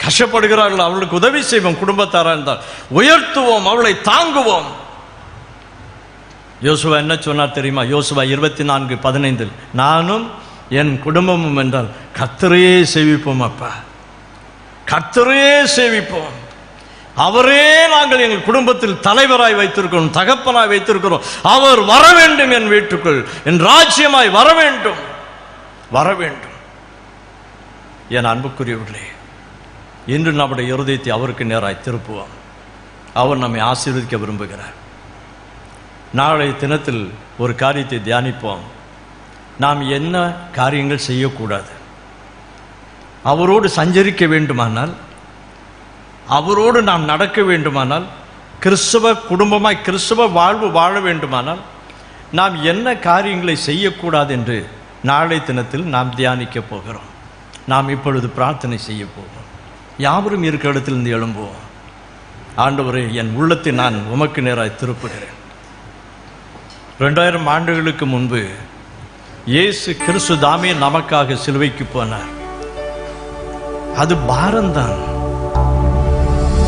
கஷ்டப்படுகிறார்கள், அவளுக்கு உதவி செய்வோம். குடும்பத்தாரா இருந்தால் உயர்த்துவோம், அவளை தாங்குவோம். யோசுவா என்ன சொன்னார் தெரியுமா? யோசுவா 24:15, நானும் என் குடும்பமும் என்றால் கர்த்தரையே சேவிப்போம். அப்பா, கர்த்தரையே சேவிப்போம். அவரே நாங்கள் எங்கள் குடும்பத்தில் தலைவராய் வைத்திருக்கிறோம், தகப்பனாய் வைத்திருக்கிறோம். அவர் வர வேண்டும் என் வீட்டுக்குள், என் ராஜ்யமாய் வர வேண்டும், வர வேண்டும். என் அன்புக்குரியவர்களே, இன்று நம்முடைய இருதயத்தை அவருக்கு நேராய் திருப்புவோம். அவர் நம்மை ஆசீர்வதிக்க விரும்புகிறார். நாளைய தினத்தில் ஒரு காரியத்தை தியானிப்போம். நாம் என்ன காரியங்கள் செய்யக்கூடாது. அவரோடு சஞ்சரிக்க வேண்டுமானால், அவரோடு நாம் நடக்க வேண்டுமானால், கிறிஸ்தவ குடும்பமாய் கிறிஸ்தவ வாழ்வு வாழ வேண்டுமானால் நாம் என்ன காரியங்களை செய்யக்கூடாது என்று நாளை தினத்தில் நாம் தியானிக்க போகிறோம். நாம் இப்பொழுது பிரார்த்தனை செய்ய போகிறோம். யாவரும் இருக்கிற இடத்திலிருந்து எழும்புவோம். ஆண்டவரே, என் உள்ளத்தை நான் உமக்கு நேராய் திருப்புகிறேன். 2000 ஆண்டுகளுக்கு முன்பு இயேசு கிறிஸ்து தாமே நமக்காக சிலுவைக்கு போனார். அது பாரம்தான்.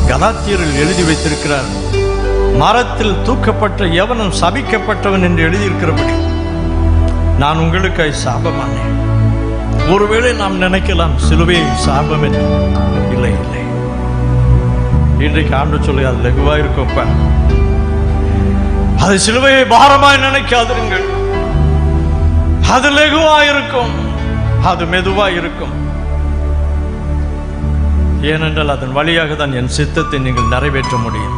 கலாத்தியரில் எழுதி வைத்திருக்கிறார், மரத்தில் தூக்கப்பட்ட எவனும் சபிக்கப்பட்டவன் என்று எழுதியிருக்கிறபடி நான் உங்களுக்காய் சாபமானேன். ஒருவேளை நாம் நினைக்கலாம் சிலுவை சாபம் என்று. இல்லை இல்லை, இன்றைக்கு ஆண்டு சொல்லி அது லகுவா இருக்கும்ப்பா. அது சிலுவையை பாரமாய் நினைக்காதிருங்கள். அது லகுவாயிருக்கும், அது மெதுவாயிருக்கும். ஏனென்றால் அதன் வழியாக தான் என் சித்தத்தை நீங்கள் நிறைவேற்ற முடியும்.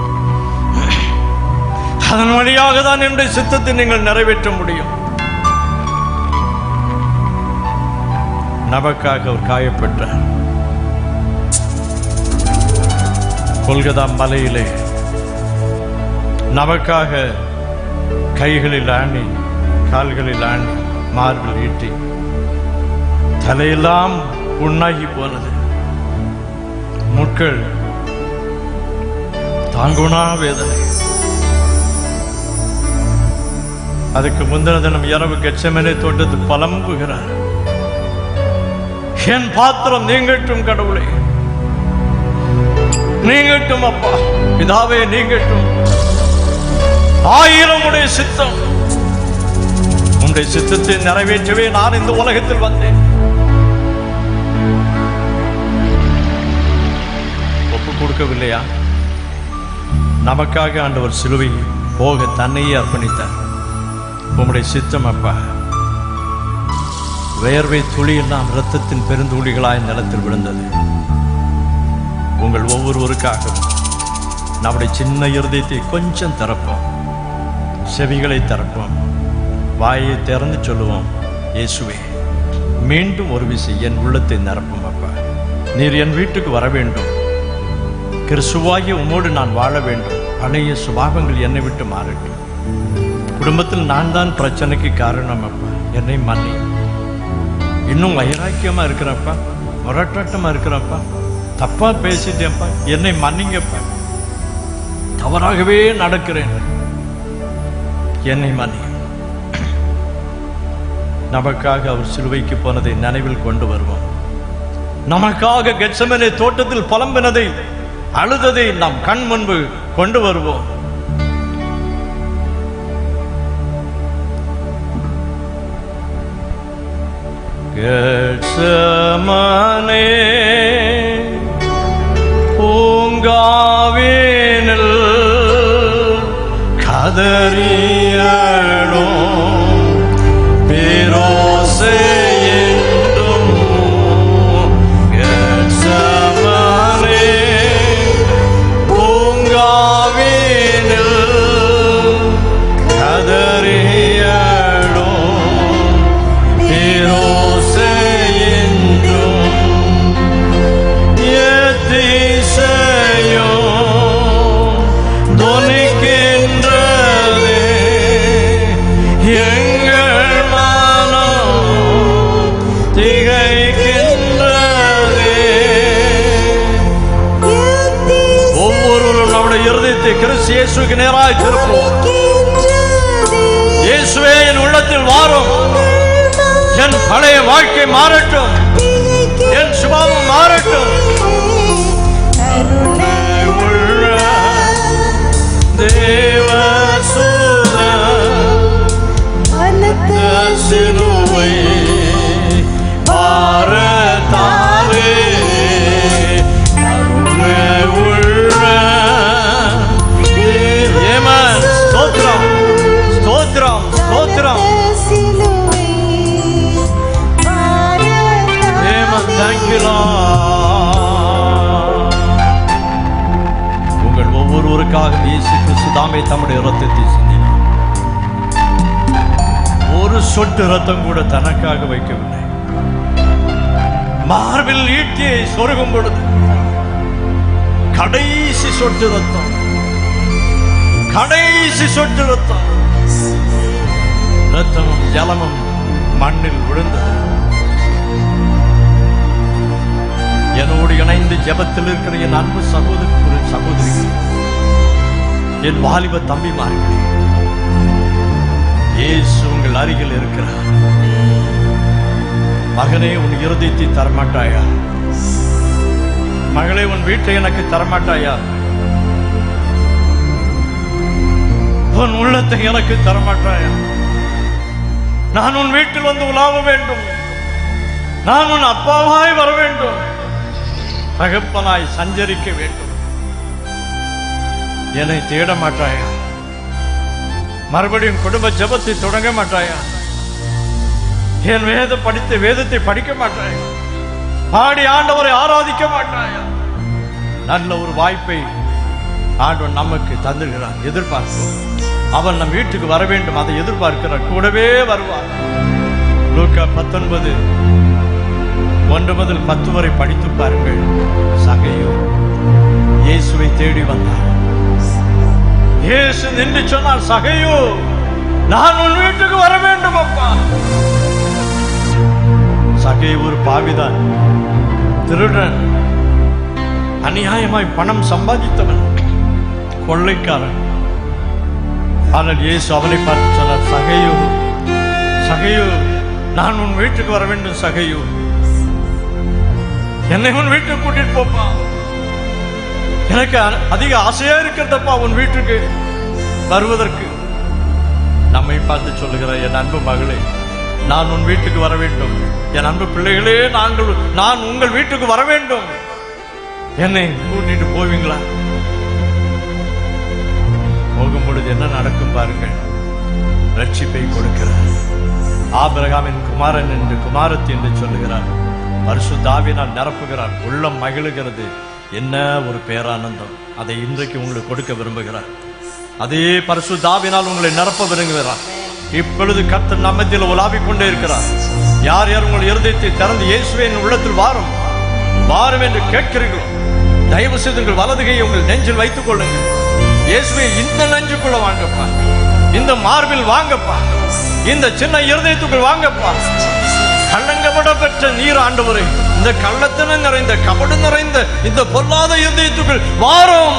அதன் வழியாக தான் என்னுடைய சித்தத்தை நீங்கள் நிறைவேற்ற முடியும். நமக்காக அவர் காயப்பட்டார். கொல்கதா மலையிலே நமக்காக கைகளில் ஆணி, கால்களில் ஆணி, மார்பில் ஈட்டி, தலையெல்லாம் புண்ணாகி போனது. முட்கள், தாங்குணா வேதனை. அதுக்கு முந்தின தினம் இரவு கெத்செமனே தோட்டத்தில் புலம்புகிறார், என் பாத்திரம் நீங்கட்டும் கடவுளே, நீங்கட்டும் அப்பா, பிதாவே நீங்கட்டும், 1000 உடைய சித்தம், உன்னுடைய சித்தத்தை நிறைவேற்றவே நான் இந்த உலகத்தில் வந்தேன். ஒப்பு கொடுக்கவில்லையா? நமக்காக ஆண்டவர் சிலுவை போக தன்னையே அர்ப்பணித்தார். உம்முடைய சித்தம் அப்பா. வேர்வை துளி எல்லாம் இரத்தத்தின் பெருந்துளிகளாய் நிலத்தில் விழுந்தது. உங்கள் ஒவ்வொருவருக்காகவும் நம்முடைய சின்ன இருதயத்தை கொஞ்சம் திறப்போம், செவிகளை திறப்போம், வாயை திறந்து சொல்லுவோம், இயேசுவே, மீண்டும் ஒரு விசை என் உள்ளத்தை நிரப்பும் அப்பா. நீர் என் வீட்டுக்கு வர வேண்டும். கிறிஸ்துவாகிய உம்மோடு நான் வாழ வேண்டும். பழைய சுபாவங்கள் என்னை விட்டு மாறட்டும். குடும்பத்தில் நான் தான் பிரச்சனைக்கு காரணம் அப்பா. என்னை மன்னி. இன்னும் வைராக்கியமா இருக்கிறப்பா, முரட்டாட்டமா இருக்கிறப்பா, தப்பா பேசிட்டேன்ப்பா, என்னை மன்னிங்கப்பா. தவறாகவே நடக்கிறேன், என்னை மன்னி. நமக்காக அவர் சிலுவைக்கு போனதை நினைவில் கொண்டு வருவோம். நமக்காக கெத்செமனே தோட்டத்தில் புலம்பினதை, அழுததை நாம் கண் முன்பு கொண்டு வருவோம். கெத்செமனே பூங்காவினில் கதறியழும் உள்ளத்தை கிறிஸ்து இயேசுவுக்கு நேராய் திருப்புவோம். இயேசுவே என் உள்ளத்தில் வாரும், என் பழைய வாழ்க்கை மாறட்டும், என் சுபாவம் மாறட்டும். சிலுவை பாரத்தாலே உள்ள ஸ்தோத்திரம் ஸ்தோத்திரம் ஸ்தோத்திரம். உங்கள் ஒவ்வொருவருக்காக இயேசு கிறிஸ்து தாமே தம்முடைய இரத்தத்தை சிந்தினார். ஒரு சொட்டு ரத்தம் கூட தனக்காக வைக்கவில்லை. மார்பில் ஈட்டியை சொருகும் பொழுது கடைசி சொட்டு ரத்தம், கடைசி சொட்டு ரத்தம், ரத்தமும் ஜலமும் மண்ணில் விழுந்தது. என்னோடு இணைந்து ஜெபத்தில் இருக்கிற என் அன்பு சகோதரிகள், என் வாலிப தம்பிமார்களே, இயேசு உங்கள் அருகில் இருக்கிறார். மகனே, உன் இருதயத்தை தரமாட்டாயா? மகளே, உன் வீட்டை எனக்கு தரமாட்டாயா? உன் உள்ளத்தை எனக்கு தரமாட்டாயா? நான் உன் வீட்டில் வந்து உலாவ வேண்டும். நான் உன் அப்பாவாய் வர வேண்டும். தகப்பனாய் சஞ்சரிக்க வேண்டும். என்னை தேட மாட்டாயா? மறுபடியும் குடும்ப ஜெபத்தை தொடங்க மாட்டாயா? என் வேதத்தை படிக்க மாட்டாயா? பாடி ஆண்டவரை ஆராதிக்க மாட்டாயா? நல்ல ஒரு வாய்ப்பை ஆண்டவன் நமக்கு தந்துகிறார். எதிர்பார்க்கிறோம். அவன் நம் வீட்டுக்கு வர வேண்டும், அதை எதிர்பார்க்கிறார். கூடவே வருவார். லூக்கா 19:1 முதல் 10 வரை படித்து பாருங்கள். சகையோ இயேசுவை தேடி வந்தார். இயேசு நின்று சொன்னார், சகையோ, நான் உன் வீட்டுக்கு வர வேண்டும் அப்பா. சகையோ ஒரு பாவிதான், திருடன், அநியாயமாய் பணம் சம்பாதித்தவன், கொள்ளைக்காரன். ஆனால் இயேசு அவனை பார்த்து சொன்னார், சகையோ, சகையோ, நான் உன் வீட்டுக்கு வர வேண்டும். சகையோ, என்னை உன் வீட்டுக்கு கூட்டிட்டு போப்பா. எனக்கு அதிக ஆசையா இருக்கிறதப்பா உன் வீட்டுக்கு வருவதற்கு. நம்மை பார்த்து சொல்லுகிற என் அன்பு மகளே, நான் உன் வீட்டுக்கு வர வேண்டும். என் அன்பு பிள்ளைகளே, நான் உங்கள் வீட்டுக்கு வர வேண்டும். என்னை கூட்டிட்டு போவீங்களா? போகும் பொழுது என்ன நடக்கும் பாருங்கள். ரட்சிப்பை கொடுக்கிறார். ஆபிரகாமின் குமாரன் என்று குமாரத்தி என்று சொல்லுகிறார். பரிசுத்த ஆவியினால் நிரப்புகிறார். உள்ளம் மகிழுகிறது. என்ன ஒரு பேரானந்தம்! அதை இன்றைக்கு உங்களுக்கு கொடுக்க விரும்புகிறார். அதே பரிசுத்த ஆவியினால் உங்களை நிரப்ப விரும்புகிறார். இப்பொழுது கர்த்தர் நம்மத்தில் உலாவிக் கொண்டே இருக்கிறார். யார் யார் உங்கள் இருதயத்தை திறந்து இயேசுவே என் உள்ளத்தில் வாரும் வாரும் என்று கேட்கிறீர்களோ, தயவு செய்து உங்கள் வலதுகையை உங்கள் நெஞ்சில் வைத்துக் கொள்ளுங்கள். இயேசுவே, இந்த நெஞ்சுக்குள்ள வாங்கப்பா, இந்த மார்பில் வாங்கப்பா, இந்த சின்ன இருதயத்துக்குள் வாங்கப்பா. கள்ளங்கபட பெற்ற நீர் ஆண்டவரே, இந்த கள்ளத்தனம் நிறைந்த கபடு நிறைந்த இந்த பொல்லாத இருதயத்துக்குள் வாரும்.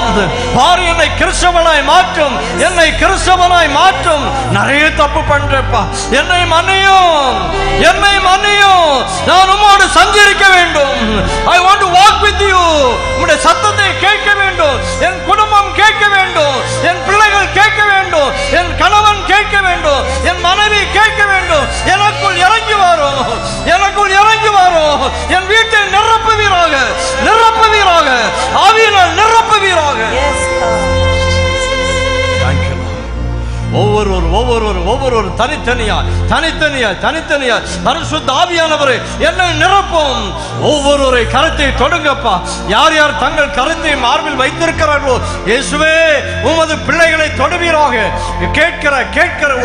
வாரும், என்னை கிறிஸ்தவனாய் மாற்றும், என்னை கிறிஸ்தவனாய் மாற்றும். நிறைய தப்பு பண்றப்பா, என்னை மன்னியும், என்னை மன்னியும். நான் உம்மோடு சஞ்சரிக்க வேண்டும். I want to walk with you. உம்முடைய சத்தத்தை கேட்க வேண்டும். என் குடும்பம் கேட்க வேண்டும். என் பிள்ளைகள் கேட்க வேண்டும். என் கணவன் கேட்க வேண்டும். என் மனைவி கேட்க வேண்டும். எனக்குள் இறங்கி வரும், எனக்குள் இறங்கி வரும். என் வீட்டை நிரப்புவீராக, நிரப்புவீராக, ஆவியினால் நிரப்புவீராக. ஒவ்வொரு தனித்தனியா பரிசுத்த ஆவியானவரே என்னை நிரப்பும். ஒவ்வொருவரை கரத்தை தொடுங்கப்பா. யார் யார் தங்கள் கரத்தை மார்பில் வைத்திருக்கிறார்களோ, இயேசுவே உமது பிள்ளைகளை தொடுவீராக. கேட்கிற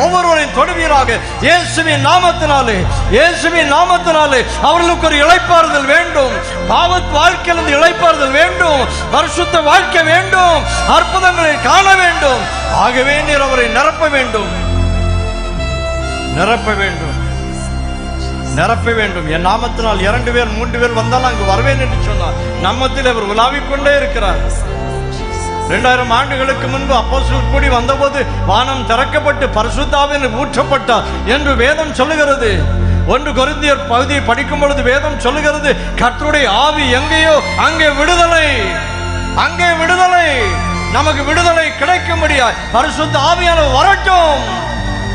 ஒவ்வொருவரையும் தொடுவீராக. இயேசுவின் நாமத்தினாலே, இயேசுவின் நாமத்தினாலே அவர்களுக்கு ஒரு இளைப்பாறுதல் வேண்டும். பாவ வாழ்க்கையிலிருந்து இளைப்பாறுதல் வேண்டும். பரிசுத்த வாழ்க்கை வேண்டும். அற்புதங்களை காண வேண்டும். ஆகவே நீர் அவரை நிரப்ப வேண்டும், நிரப்ப வேண்டும், நிரப்ப வேண்டும். என் நாமத்தினால் 2 பேர் 3 பேர் வந்தால் அங்கு வருவேன் என்று சொன்னார். நம்மத்தில் அவர் உலாவிக் கொண்டே இருக்கிறார். 2000 ஆண்டுகளுக்கு முன்பு அப்போஸ்தலர் கூடி வந்தபோது வானம் திறக்கப்பட்டு பரிசுத்தாவின் ஊற்றப்பட்டார் என்று வேதம் சொல்லுகிறது. 1 கொரிந்தியர் பகுதியை படிக்கும் பொழுது வேதம் சொல்லுகிறது, கர்த்தருடைய ஆவி எங்கேயோ அங்கே விடுதலை, அங்கே விடுதலை. நமக்கு விடுதலை கிடைக்க முடியாது. பரிசுத்த ஆவியானவர் வரட்டும்,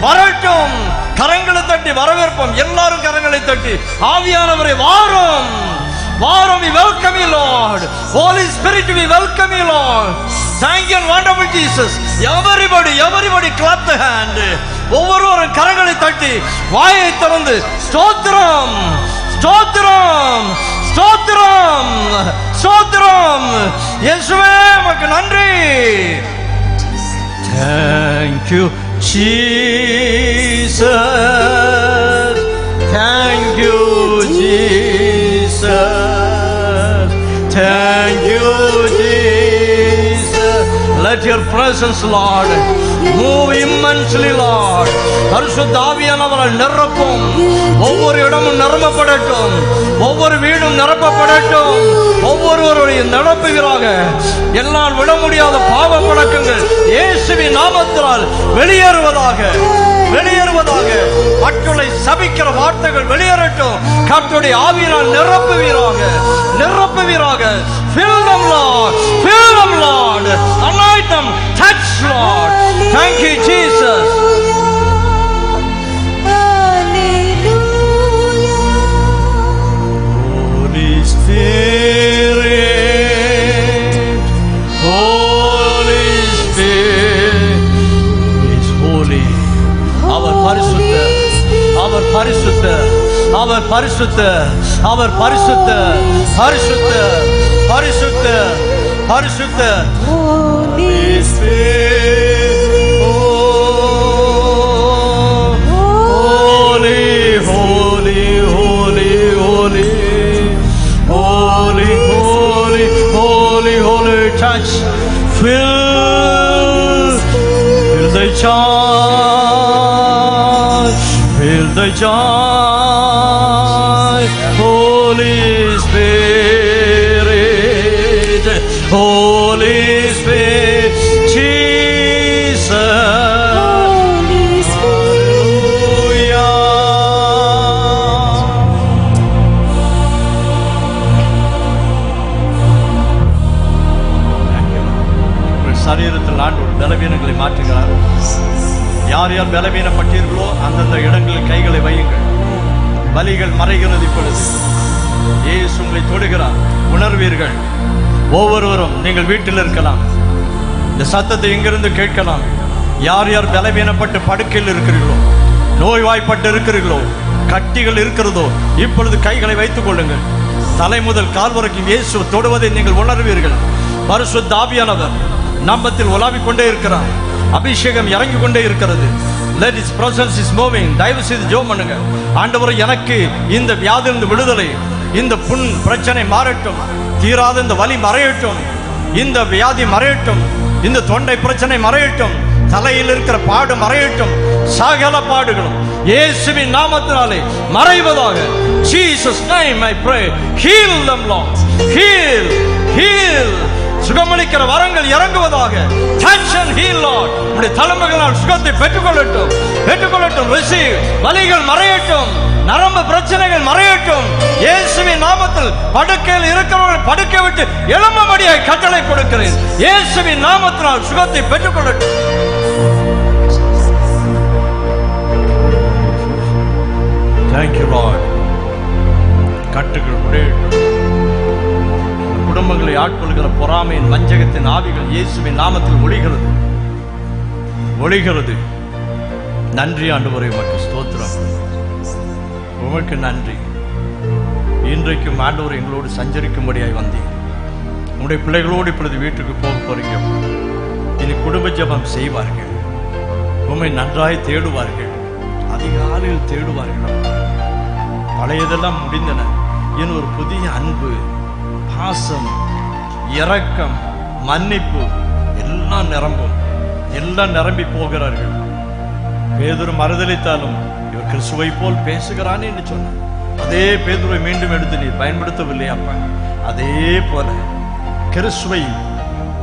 வரட்டும். கரங்களை தட்டி வரவேற்போம். எல்லாரும் கரங்களை தட்டி ஆவியானவரை வாரும், வாரும். We welcome you, Lord. Holy Spirit, we welcome you, Lord. Thank you, wonderful Jesus. Everybody clap the hand. ஒவ்வொருவரும் கரங்களை தட்டி வாயை திறந்து ஸ்தோத்திரம், ஸ்தோத்திரம், ஸ்தோத்திரம், ஸ்தோத்திரம். இயேசுவே உமக்கு நன்றி. Thank you Jesus, thank you Jesus, thank you Jesus. Let your presence, Lord, move immensely, Lord. பரிசுத்த ஆவியானவரால் நிரப்பும். ஒவ்வொரு இடமும் நிரப்பப்படட்டும், ஒவ்வொரு வீடும் நிரப்பப்படட்டும். ஒவ்வொருவருடைய நிரப்புகிறாக எல்லாம் விட முடியாத பாவ பழக்கங்கள் இயேசுவின் நாமத்தினால் வெளியேறுவதாக, வெளியேறுவதாக. மக்களை சபிக்கிற வார்த்தைகள் வெளியேறட்டும். கர்த்தருடைய ஆவியினால் நிரப்புவீராக, நிரப்புவீராக. Fill them, Lord, fill them, Lord. Anoint them, touch, Lord. Thank you, Jesus. Holy Spirit, Holy Spirit is holy. அவர் பரிசுத்தர், அவர் பரிசுத்தர், அவர் பரிசுத்தர், அவர் பரிசுத்தர், பரிசுத்தர், பரிசுத்தர், பரிசுத்தர். Holy Spirit, holy, holy, holy, holy, holy, holy, holy, holy. Touch, fill the church, fill the church. Holy Spirit, Holy Spirit, Jesus. Holy Spirit. உங்கள் சரீரத்தில் ஆண்டவர் பலவீனங்களை மாற்றுகிறார். யார் யார் பலவீனப்பட்டீர்களோ அந்தந்த இடங்களில் கைகளை வையுங்கள். வலிகள் மறைகிறது. இப்பொழுது இயேசு உங்களை தொடுகிறார், உணர்வீர்கள். ஒவ்வொருவரும் நீங்கள் வீட்டில் இருக்கலாம், இந்த சத்தத்தை எங்கிருந்து கேட்கலாம். யார் யார் பலவீனப்பட்டு படுக்கையில் இருக்கிறீர்களோ, நோய்வாய்ப்பட்டு இருக்கிறீர்களோ, கட்டிகள் இருக்கிறதோ, இப்பொழுது கைகளை வைத்துக் கொள்ளுங்கள். தலை முதல் கால் வரைக்கும் இயேசு தொடுவதை நீங்கள் உணர்வீர்கள். பரிசுத்த ஆவியானவர் நம்மத்தில் உலாவிக் கொண்டே இருக்கிறார். அபிஷேகம் இறங்கி கொண்டே இருக்கிறது. Let his presence is moving. தயவு செய்து ஜெபம் பண்ணுங்க. ஆண்டவரே, எனக்கு இந்த வியாதியிலிருந்து விடுதலை, இந்த புண் பிரச்சனை மாறட்டும், தீராத இந்த வலி மறையட்டும், இந்த வியாதி மறையட்டும், இந்த தொண்டை பிரச்சனை மறையட்டும், தலையில் இருக்கிற பாடு மறையட்டும். சகல பாடுகளும் இயேசுவின் நாமத்தினாலே மறைவதாக. Jesus name I pray. Heal them, Lord. Heal, heal. சுகமளிக்கிற வரங்கள் இறங்குவதாக. Touch and heal, Lord. உம்முடைய தலைமைகளால் சுகத்தை பெற்றுக்கொள்ளட்டும், பெற்றுக்கொள்ளட்டும். Receive. வலிகள் மறையட்டும், நரம்பு பிரச்சனைகள் மறையட்டும். இயேசுவின் நாமத்தில் படுக்கையில் இருக்கிறவர்கள் படுக்கை விட்டு எழும்படியாய் கட்டளை கொடுக்கிறேன். இயேசுவின் நாமத்தினால் சுகத்தை பெற்றுக்கொள்ளட்டும். Thank you, Lord. கட்டுகள் உடையட்டும். குடும்பங்களை ஆட்கொள்கிற பொறாமையின் வஞ்சகத்தின் ஆவிகள் இயேசுவின் நாமத்தில் ஒளிகிறது, ஒளிகிறது. நன்றி ஆண்டவரே, உமக்கு ஸ்தோத்திரம், உமக்கு நன்றி. இன்றைக்கும் ஆண்டவர் எங்களோடு சஞ்சரிக்கும்படியாய் வந்தீர். உங்களுடைய பிள்ளைகளோடு இப்பொழுது வீட்டுக்கு போக போறீங்க. இனி குடும்ப ஜெபம் செய்வார்கள், உம்மை நன்றாய் தேடுவார்கள், அதிகாலையில் தேடுவார்கள். பழையதெல்லாம் முடிந்தன. இன்னும் ஒரு புதிய அன்பு, பாசம், இரக்கம், மன்னிப்பு எல்லாம் நிரம்பும், எல்லாம் நிரம்பி போகிறார்கள். பேதுரு மறுதலித்தாலும் இவர் கிறிஸ்துவை போல் பேசுகிறானே என்று சொன்னார். அதே பேதுருவை மீண்டும் எடுத்து நீ பயன்படுத்தவில்லை அப்பா. அதே போல கிறிஸ்துவை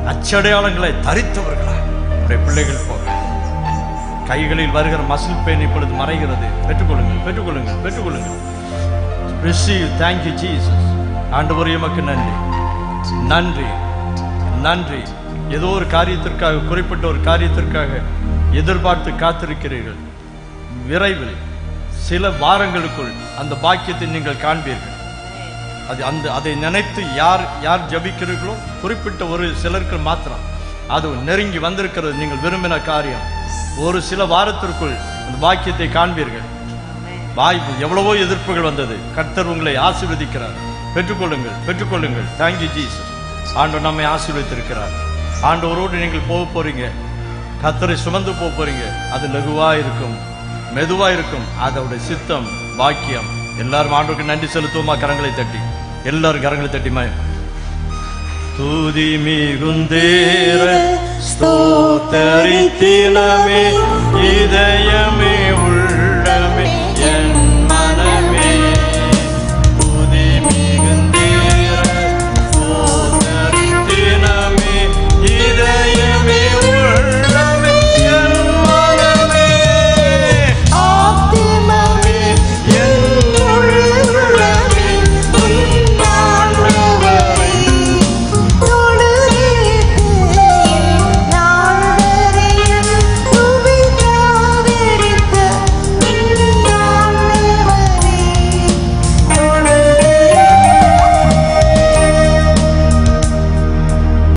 அச்சடையாளங்களை தரித்தவர்களாய் உடைய பிள்ளைகள் போக. கைகளில் வருகிற மசில் பெயின் இப்பொழுது மறைகிறது. பெற்றுக்கொள்ளுங்கள், பெற்றுக்கொள்ளுங்கள், பெற்றுக்கொள்ளுங்கள். Receive. Thank you Jesus. ஆண்டவரே உமக்கு நன்றி, நன்றி, நன்றி. ஏதோ ஒரு காரியத்திற்காக, குறிப்பிட்ட ஒரு காரியத்திற்காக எதிர்பார்த்து காத்திருக்கிறீர்கள். விரைவில் சில வாரங்களுக்குள் அந்த பாக்கியத்தை நீங்கள் காண்பீர்கள். அதை நினைத்து யார் யார் ஜபிக்கிறீர்களோ, குறிப்பிட்ட ஒரு சிலருக்கு மாத்திரம் அது நெருங்கி வந்திருக்கிறது. நீங்கள் விரும்பின காரியம் ஒரு சில வாரத்திற்குள் அந்த பாக்கியத்தை காண்பீர்கள். வாய்ப்பு எவ்வளவோ எதிர்ப்புகள் வந்தது. கர்த்தர் உங்களை ஆசீர்வதிக்கிறார். பெற்றுக்கொள்ளுங்கள், பெற்றுக்கொள்ளுங்கள். Thank you Jesus. ஆண்டவர் நம்மை ஆசீர்வதித்திருக்கிறார். ஆண்டவரோடு நீங்கள் போக போறீங்க. கர்த்தரை சுமந்து போக போறீங்க. அது லகுவா இருக்கும், மெதுவா இருக்கும். அதோட சித்தம், பாக்கியம். எல்லாரும் ஆண்டவருக்கு நன்றி செலுத்துவோமா? கரங்களை தட்டி, எல்லாரும் கரங்களை தட்டிமா. துதி மிகுந்தேர ஸ்தோத்தரித்தினமே இதயமே